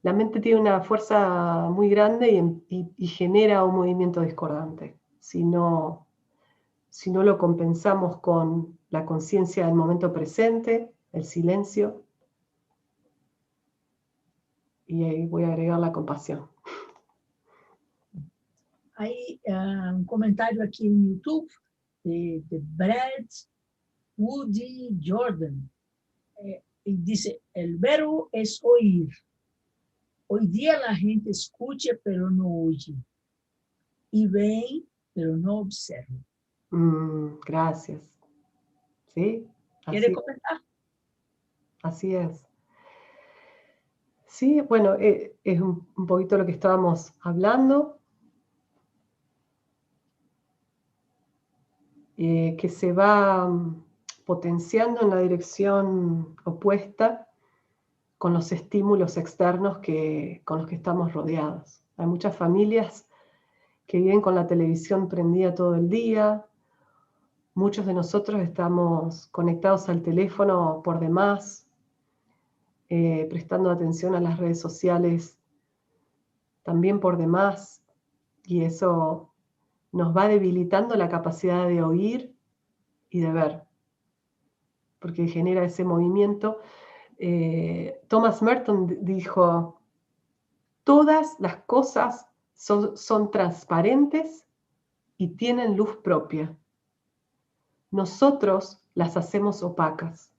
la mente tiene una fuerza muy grande y genera un movimiento discordante. Si no lo compensamos con la conciencia del momento presente, el silencio, y ahí voy a agregar la compasión. Hay un comentario aquí en YouTube de Brad Woody Jordan. Y dice, el verbo es oír. Hoy día la gente escucha, pero no oye. Y ve, pero no observa. Gracias. ¿Sí? ¿Quiere comentar? Así es. Sí, bueno, es un poquito lo que estábamos hablando. que se va potenciando en la dirección opuesta con los estímulos externos con los que estamos rodeados. Hay muchas familias que viven con la televisión prendida todo el día. Muchos de nosotros estamos conectados al teléfono por demás, prestando atención a las redes sociales también por demás, y eso nos va debilitando la capacidad de oír y de ver, porque genera ese movimiento. Thomas Merton dijo, todas las cosas son transparentes y tienen luz propia. Nosotros las hacemos opacas.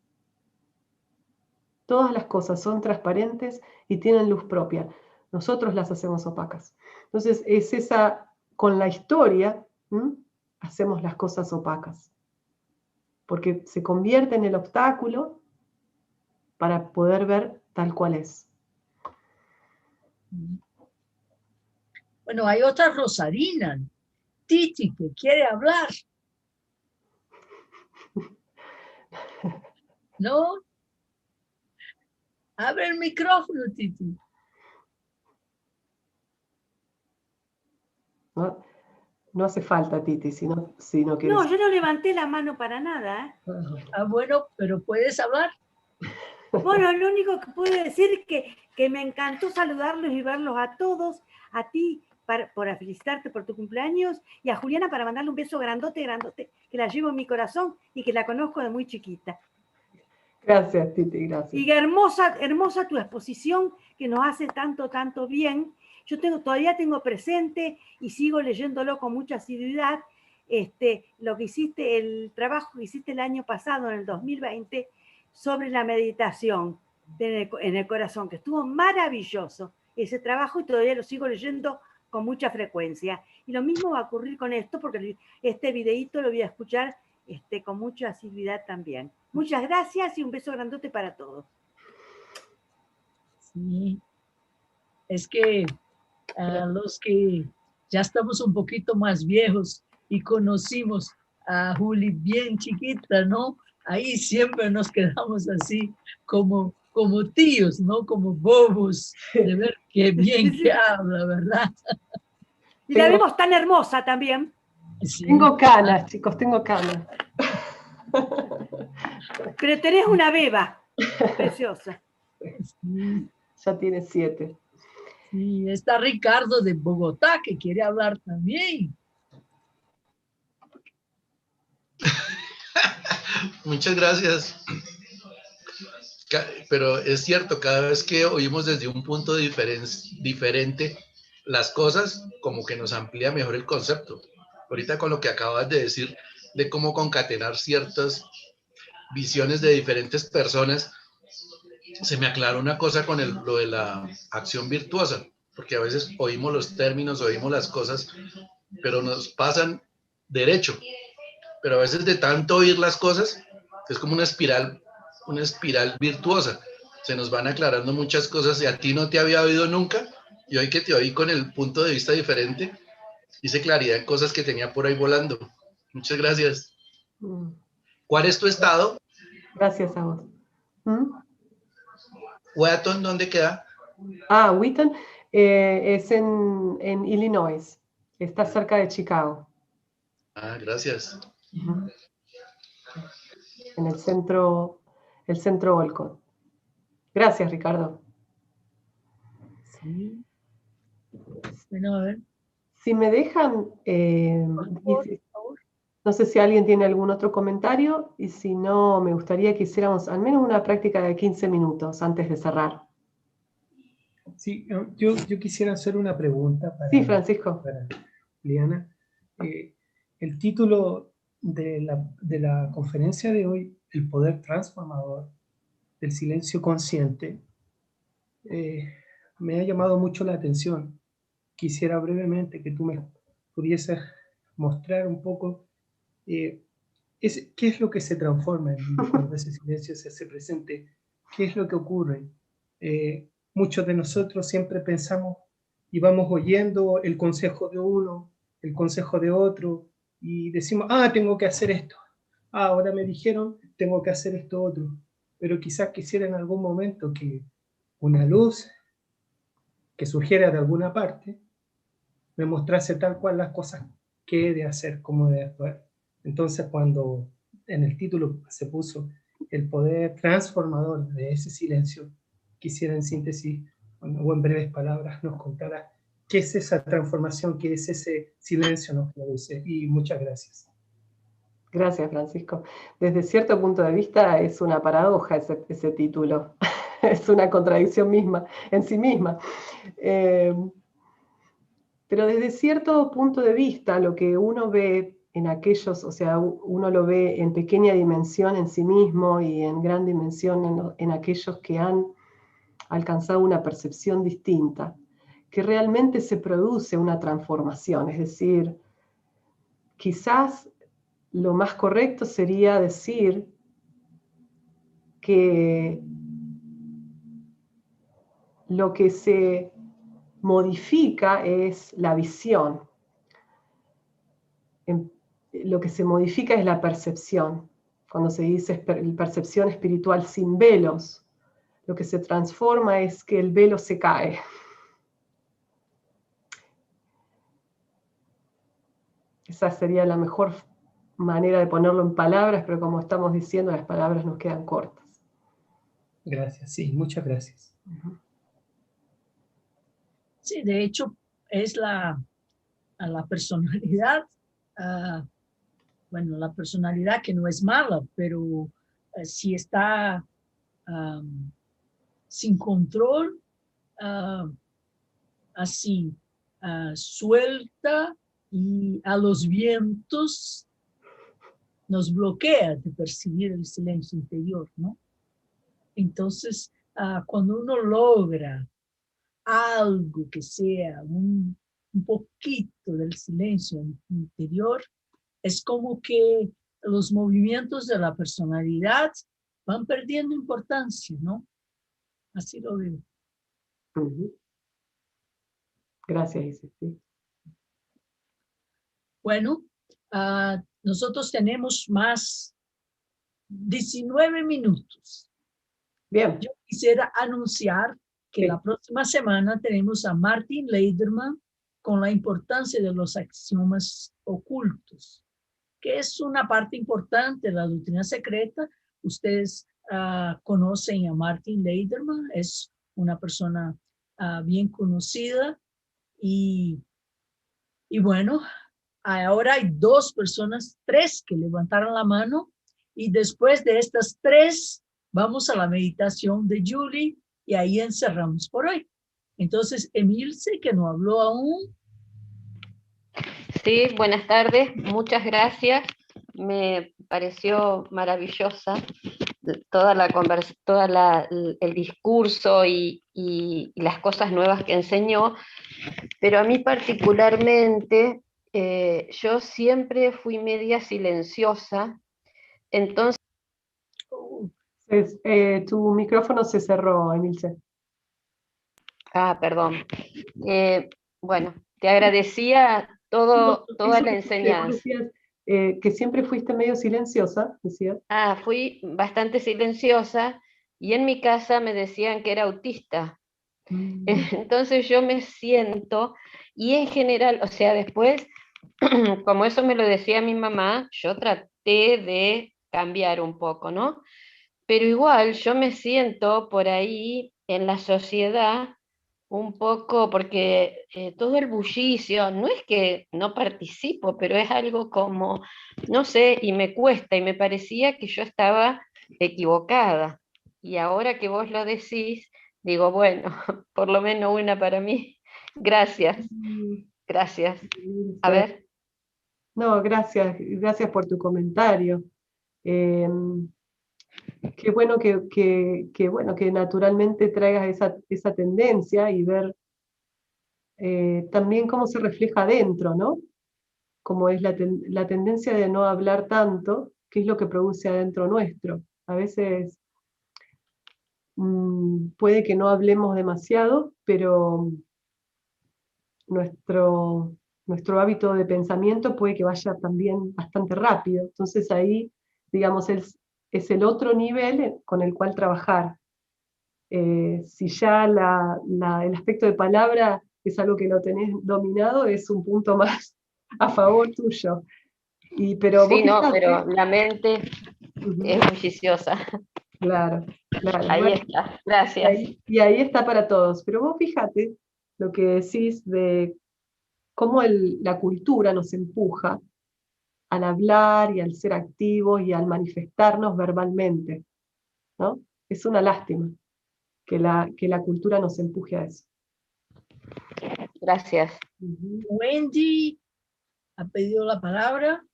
Todas las cosas son transparentes y tienen luz propia. Nosotros las hacemos opacas. Entonces, es esa, con la historia, hacemos las cosas opacas. Porque se convierte en el obstáculo para poder ver tal cual es. Bueno, hay otra Rosarina, Titi, que quiere hablar. ¿No? Abre el micrófono, Titi. No hace falta, Titi, si no quieres. No, yo no levanté la mano para nada. Ah, bueno, pero puedes hablar. Bueno, lo único que puedo decir es que me encantó saludarlos y verlos a todos, a ti por felicitarte por tu cumpleaños y a Juliana para mandarle un beso grandote, grandote, que la llevo en mi corazón y que la conozco de muy chiquita. Gracias, Titi, gracias. Y hermosa, hermosa tu exposición que nos hace tanto, tanto bien. Yo todavía tengo presente y sigo leyéndolo con mucha asiduidad, lo que hiciste, el trabajo que hiciste el año pasado, en el 2020, sobre la meditación en el corazón, que estuvo maravilloso ese trabajo y todavía lo sigo leyendo con mucha frecuencia. Y lo mismo va a ocurrir con esto, porque este videíto lo voy a escuchar con mucha asiduidad también. Muchas gracias y un beso grandote para todos. Sí, es que a los que ya estamos un poquito más viejos y conocimos a Juli bien chiquita, ¿no? Ahí siempre nos quedamos así como tíos, ¿no? Como bobos, de ver qué bien que habla, ¿verdad? Y la vemos tan hermosa también. Sí. Tengo canas, chicos, tengo canas. Pero tenés una beba preciosa. Sí. Ya tiene 7. Sí, está Ricardo de Bogotá que quiere hablar también. Muchas gracias. Pero es cierto, cada vez que oímos desde un punto diferente las cosas, como que nos amplía mejor el concepto. Ahorita con lo que acabas de decir, de cómo concatenar ciertas visiones de diferentes personas, se me aclaró una cosa con lo de la acción virtuosa, porque a veces oímos los términos, oímos las cosas, pero nos pasan derecho. Pero a veces de tanto oír las cosas, es como una espiral virtuosa. Se nos van aclarando muchas cosas y a ti no te había oído nunca, y hoy que te oí con el punto de vista diferente, hice claridad en cosas que tenía por ahí volando. Muchas gracias. ¿Cuál es tu estado? Gracias a vos. ¿Wheaton dónde queda? Wheaton es en Illinois. Está cerca de Chicago. Gracias. En el centro Olcott. Gracias, Ricardo. Sí. Bueno, a ver. Si me dejan, no sé si alguien tiene algún otro comentario, y si no, me gustaría que hiciéramos al menos una práctica de 15 minutos antes de cerrar. Sí, yo quisiera hacer una pregunta para, sí, Francisco. Para Juliana. El título de la conferencia de hoy, El poder transformador del silencio consciente, me ha llamado mucho la atención. Quisiera brevemente que tú me pudieses mostrar un poco qué es lo que se transforma cuando ese silencio se hace presente, qué es lo que ocurre. Muchos de nosotros siempre pensamos y vamos oyendo el consejo de uno, el consejo de otro, y decimos, ah, tengo que hacer esto, ah, ahora me dijeron, tengo que hacer esto otro, pero quizás quisiera en algún momento que una luz que surgiera de alguna parte me mostrase tal cual las cosas que he de hacer, cómo he de actuar. Entonces, cuando en el título se puso el poder transformador de ese silencio, quisiera en síntesis, o en breves palabras, nos contara qué es esa transformación, qué es ese silencio nos produce. Y muchas gracias. Gracias, Francisco. Desde cierto punto de vista es una paradoja ese título. Es una contradicción misma, en sí misma. Pero desde cierto punto de vista, lo que uno ve en aquellos, o sea, uno lo ve en pequeña dimensión en sí mismo y en gran dimensión en aquellos que han alcanzado una percepción distinta, que realmente se produce una transformación. Es decir, quizás lo más correcto sería decir que lo que se modifica es la visión. Lo que se modifica es la percepción. Cuando se dice percepción espiritual sin velos, lo que se transforma es que el velo se cae. Esa sería la mejor manera de ponerlo en palabras, pero como estamos diciendo, las palabras nos quedan cortas. Gracias, sí, muchas gracias. Sí, de hecho, es la personalidad, bueno, la personalidad que no es mala, pero si está sin control, así, suelta y a los vientos, nos bloquea de percibir el silencio interior, ¿no? Entonces, cuando uno logra algo que sea un poquito del silencio interior, es como que los movimientos de la personalidad van perdiendo importancia, ¿no? Así lo veo. Gracias, Isis. Bueno, nosotros tenemos más 19 minutos. Bien. Yo quisiera anunciar que la próxima semana tenemos a Martin Lederman con la importancia de los axiomas ocultos, que es una parte importante de la doctrina secreta. Ustedes conocen a Martin Lederman, es una persona bien conocida y bueno, ahora hay tres que levantaron la mano y después de estas tres vamos a la meditación de Julie y ahí encerramos por hoy. Entonces, Emilce, que no habló aún. Sí, buenas tardes, muchas gracias. Me pareció maravillosa el discurso y las cosas nuevas que enseñó, pero a mí particularmente, yo siempre fui media silenciosa, entonces... Tu micrófono se cerró, Emilce. Perdón. Bueno, te agradecía toda la enseñanza. Que siempre fuiste medio silenciosa, decías. Fui bastante silenciosa y en mi casa me decían que era autista. Entonces yo me siento, y en general, o sea, después, como eso me lo decía mi mamá, yo traté de cambiar un poco, ¿no? Pero igual yo me siento por ahí en la sociedad un poco, porque todo el bullicio, no es que no participo, pero es algo como, no sé, y me cuesta, y me parecía que yo estaba equivocada. Y ahora que vos lo decís, digo, bueno, por lo menos una para mí. Gracias. Gracias. A ver. No, gracias por tu comentario. Qué bueno que naturalmente traigas esa tendencia y ver también cómo se refleja adentro, ¿no? Como es la tendencia de no hablar tanto, qué es lo que produce adentro nuestro. A veces puede que no hablemos demasiado, pero nuestro nuestro hábito de pensamiento puede que vaya también bastante rápido. Entonces ahí, digamos, es el otro nivel con el cual trabajar. Si ya el aspecto de palabra es algo que lo tenés dominado, es un punto más a favor tuyo. Pero sí, vos no, fijate, pero la mente es bulliciosa. claro, claro. Ahí Bueno, está, gracias. y ahí está para todos. Pero vos fíjate lo que decís de cómo la cultura nos empuja al hablar y al ser activos y al manifestarnos verbalmente, ¿no? Es una lástima que la cultura nos empuje a eso. Gracias. Wendy ha pedido la palabra.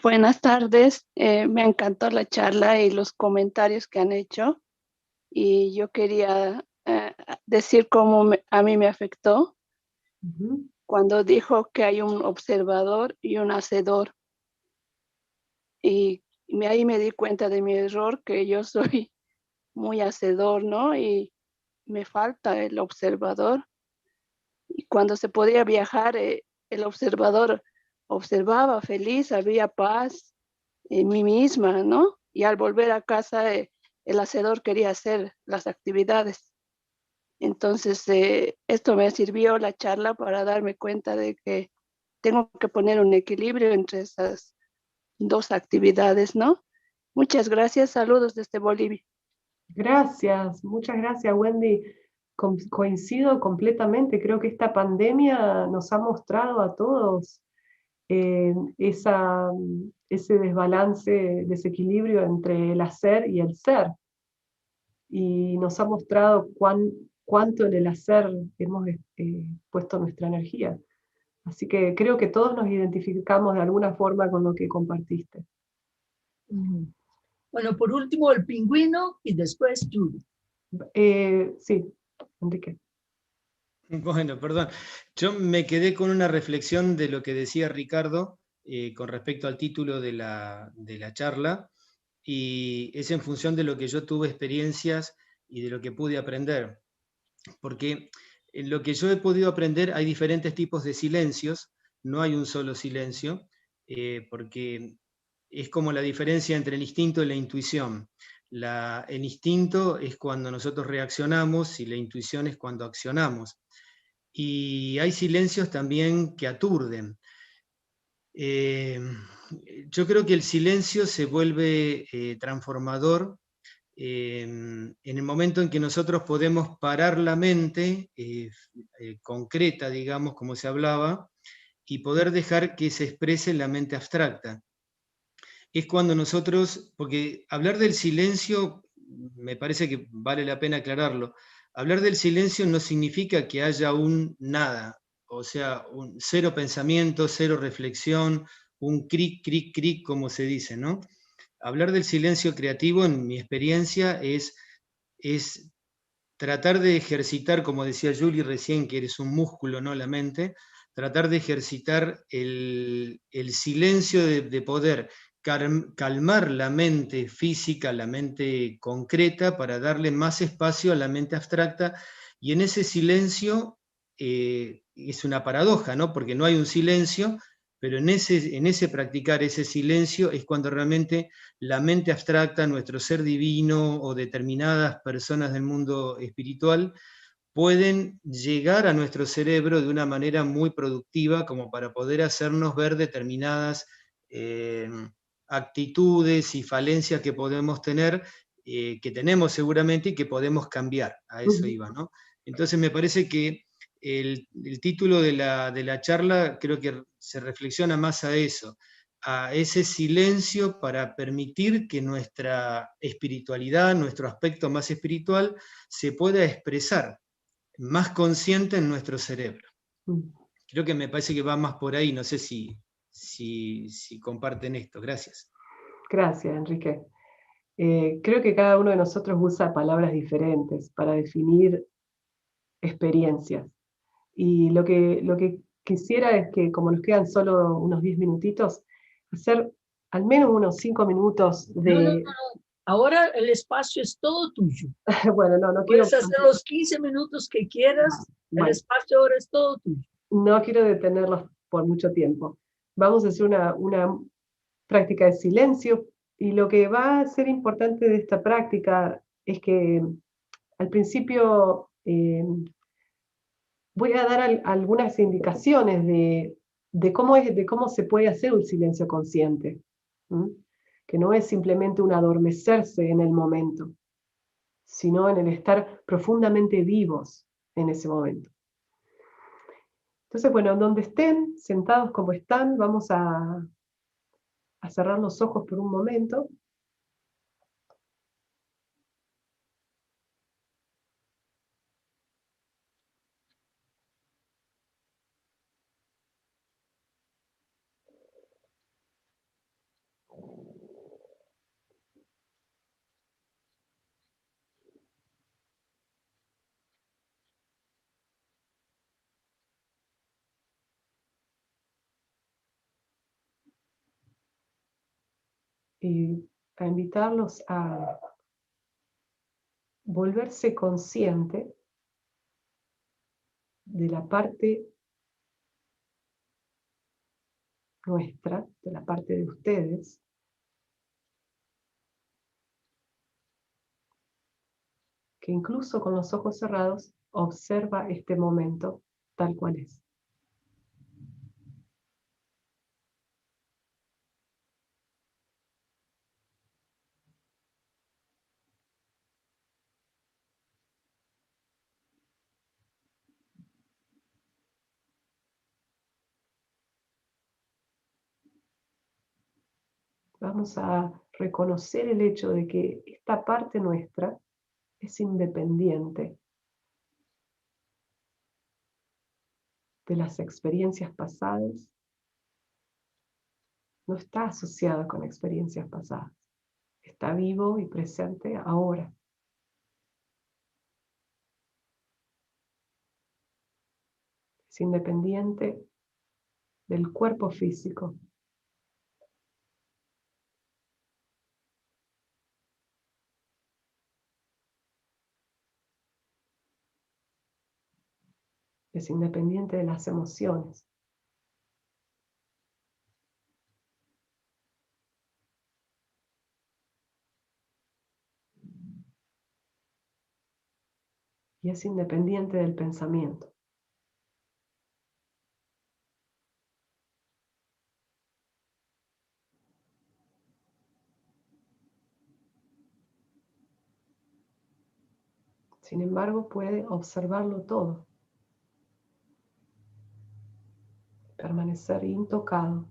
Buenas tardes, me encantó la charla y los comentarios que han hecho, y yo quería decir cómo a mí me afectó cuando dijo que hay un observador y un hacedor, y ahí me di cuenta de mi error, que yo soy muy hacedor, ¿no? Y me falta el observador, y cuando se podía viajar, el observador observaba feliz, había paz en mí misma, ¿no? Y al volver a casa, el hacedor quería hacer las actividades. Entonces, esto me sirvió la charla para darme cuenta de que tengo que poner un equilibrio entre esas dos actividades, ¿no? Muchas gracias, saludos desde Bolivia. Gracias, muchas gracias, Wendy. Coincido completamente, creo que esta pandemia nos ha mostrado a todos ese desbalance, desequilibrio entre el hacer y el ser. Y nos ha mostrado cuánto en el hacer hemos puesto nuestra energía. Así que creo que todos nos identificamos de alguna forma con lo que compartiste. Bueno, por último el pingüino y después Judy. Sí, Enrique. Bueno, perdón. Yo me quedé con una reflexión de lo que decía Ricardo con respecto al título de la charla, y es en función de lo que yo tuve experiencias y de lo que pude aprender. Porque en lo que yo he podido aprender hay diferentes tipos de silencios, no hay un solo silencio, porque es como la diferencia entre el instinto y la intuición. El instinto es cuando nosotros reaccionamos y la intuición es cuando accionamos. Y hay silencios también que aturden. Yo creo que el silencio se vuelve transformador en el momento en que nosotros podemos parar la mente concreta, digamos, como se hablaba, y poder dejar que se exprese la mente abstracta. Es cuando nosotros, porque hablar del silencio, me parece que vale la pena aclararlo, hablar del silencio no significa que haya un nada, o sea, un cero pensamiento, cero reflexión, un cric, cric, cric, como se dice, ¿no? Hablar del silencio creativo, en mi experiencia, es tratar de ejercitar, como decía Julie recién, que eres un músculo, no la mente, tratar de ejercitar el silencio de poder calmar la mente física, la mente concreta, para darle más espacio a la mente abstracta, y en ese silencio es una paradoja, ¿no? Porque no hay un silencio, pero en ese practicar ese silencio es cuando realmente la mente abstracta, nuestro ser divino o determinadas personas del mundo espiritual pueden llegar a nuestro cerebro de una manera muy productiva, como para poder hacernos ver determinadas actitudes y falencias que podemos tener, que tenemos seguramente y que podemos cambiar. A eso iba, ¿no? Entonces me parece que el título de la charla creo que se reflexiona más a eso, a ese silencio para permitir que nuestra espiritualidad, nuestro aspecto más espiritual, se pueda expresar más consciente en nuestro cerebro. Creo que me parece que va más por ahí, no sé si comparten esto. Gracias. Gracias, Enrique. Creo que cada uno de nosotros usa palabras diferentes para definir experiencias. Y lo que quisiera es que, como nos quedan solo unos 10 minutitos, hacer al menos unos 5 minutos de... No. Ahora el espacio es todo tuyo. Bueno, no quiero... Puedes hacer los 15 minutos que quieras, el espacio ahora es todo tuyo. no quiero detenerlos por mucho tiempo. Vamos a hacer una práctica de silencio, y lo que va a ser importante de esta práctica es que al principio voy a dar algunas indicaciones de cómo se puede hacer un silencio consciente, ¿m? Que no es simplemente un adormecerse en el momento, sino en el estar profundamente vivos en ese momento. Entonces, bueno, donde estén, sentados como están, vamos a cerrar los ojos por un momento. Y a invitarlos a volverse consciente de la parte nuestra, de la parte de ustedes, que incluso con los ojos cerrados observa este momento tal cual es. Vamos a reconocer el hecho de que esta parte nuestra es independiente de las experiencias pasadas, no está asociada con experiencias pasadas, está vivo y presente ahora. Es independiente del cuerpo físico. Es independiente de las emociones. Y es independiente del pensamiento. Sin embargo, puede observarlo todo, permanecer intocado.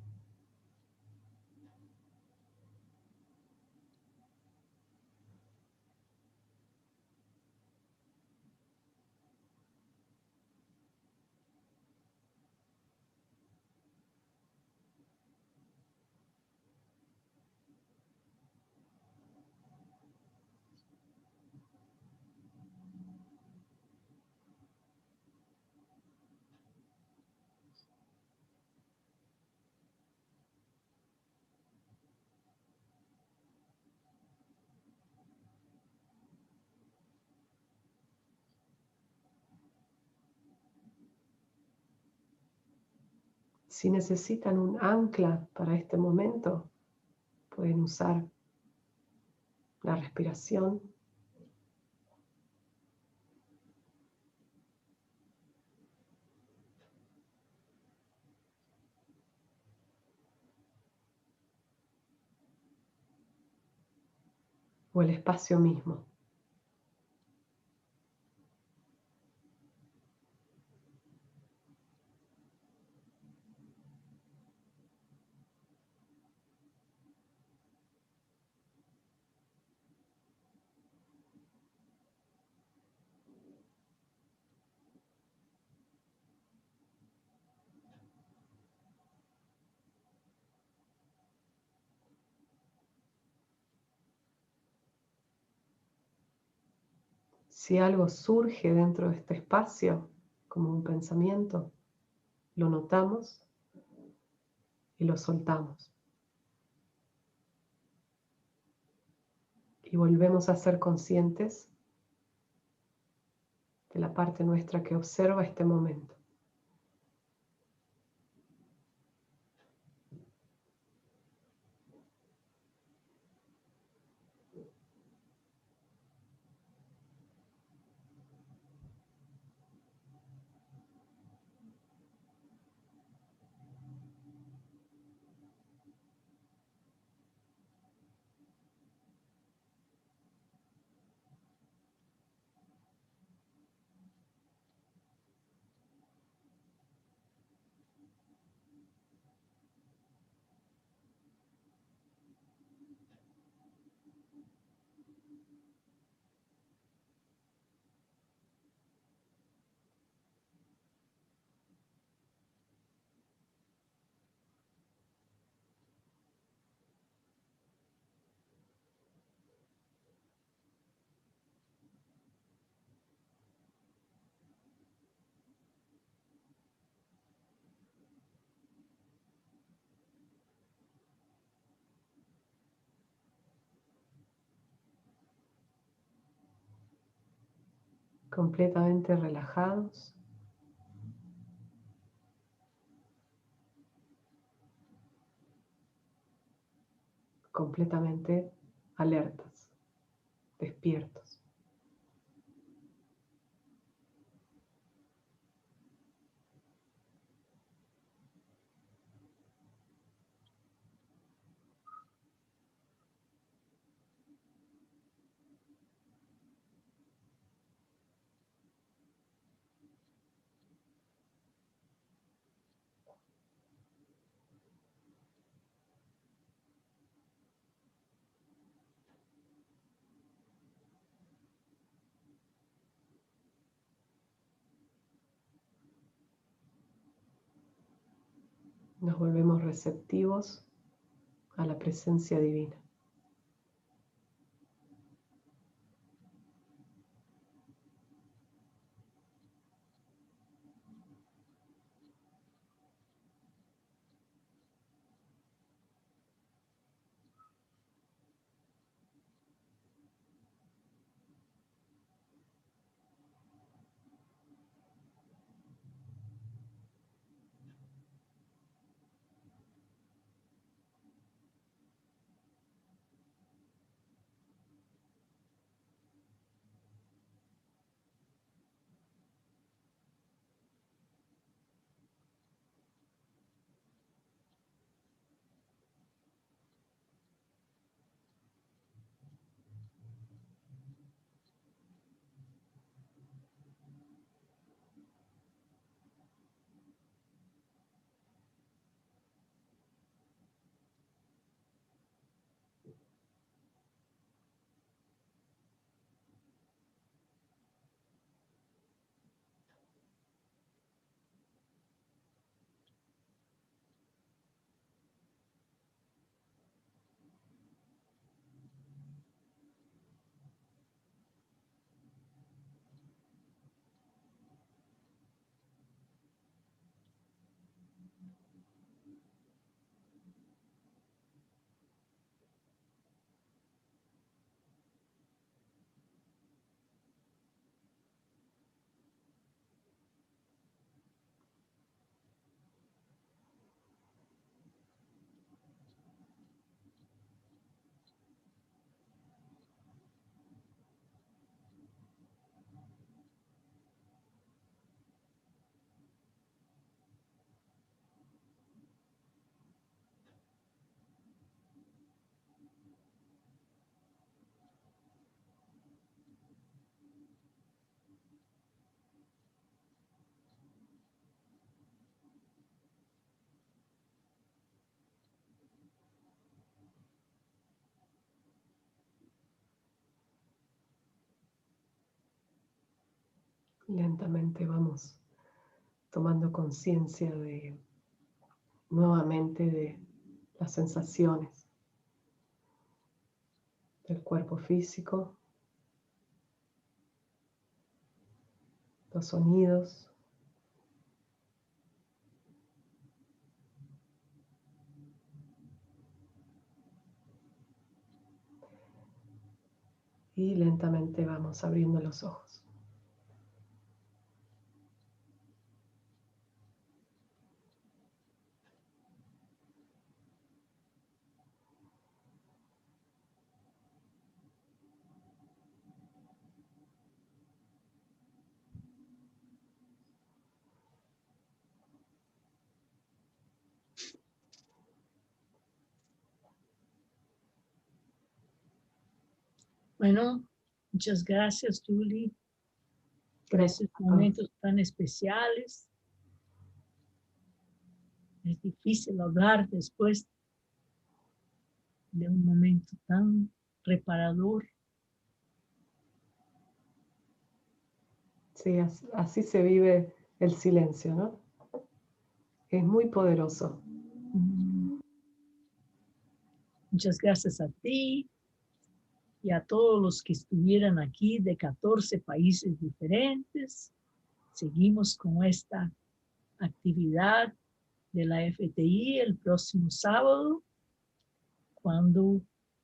Si necesitan un ancla para este momento, pueden usar la respiración. O el espacio mismo. Si algo surge dentro de este espacio, como un pensamiento, lo notamos y lo soltamos. Y volvemos a ser conscientes de la parte nuestra que observa este momento. completamente relajados. Completamente alertas, despiertos. Nos volvemos receptivos a la presencia divina. Lentamente vamos tomando conciencia nuevamente de las sensaciones del cuerpo físico, los sonidos, y lentamente vamos abriendo los ojos. Bueno, muchas gracias, Julie, por estos momentos tan especiales. Es difícil hablar después de un momento tan reparador. Sí, así se vive el silencio, ¿no? Es muy poderoso. Muchas gracias a ti y a todos los que estuvieran aquí de 14 países diferentes. Seguimos con esta actividad de la FTI el próximo sábado, cuando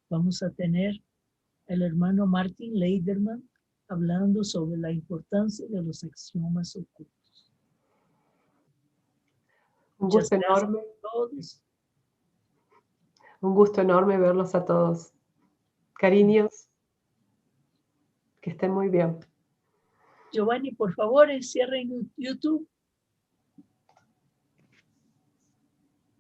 vamos a tener el hermano Martin Leiderman hablando sobre la importancia de los axiomas ocultos. Un Muchas gusto gracias enorme. a todos. Un gusto enorme verlos a todos. Cariños, que estén muy bien. Giovanni, por favor, cierren YouTube.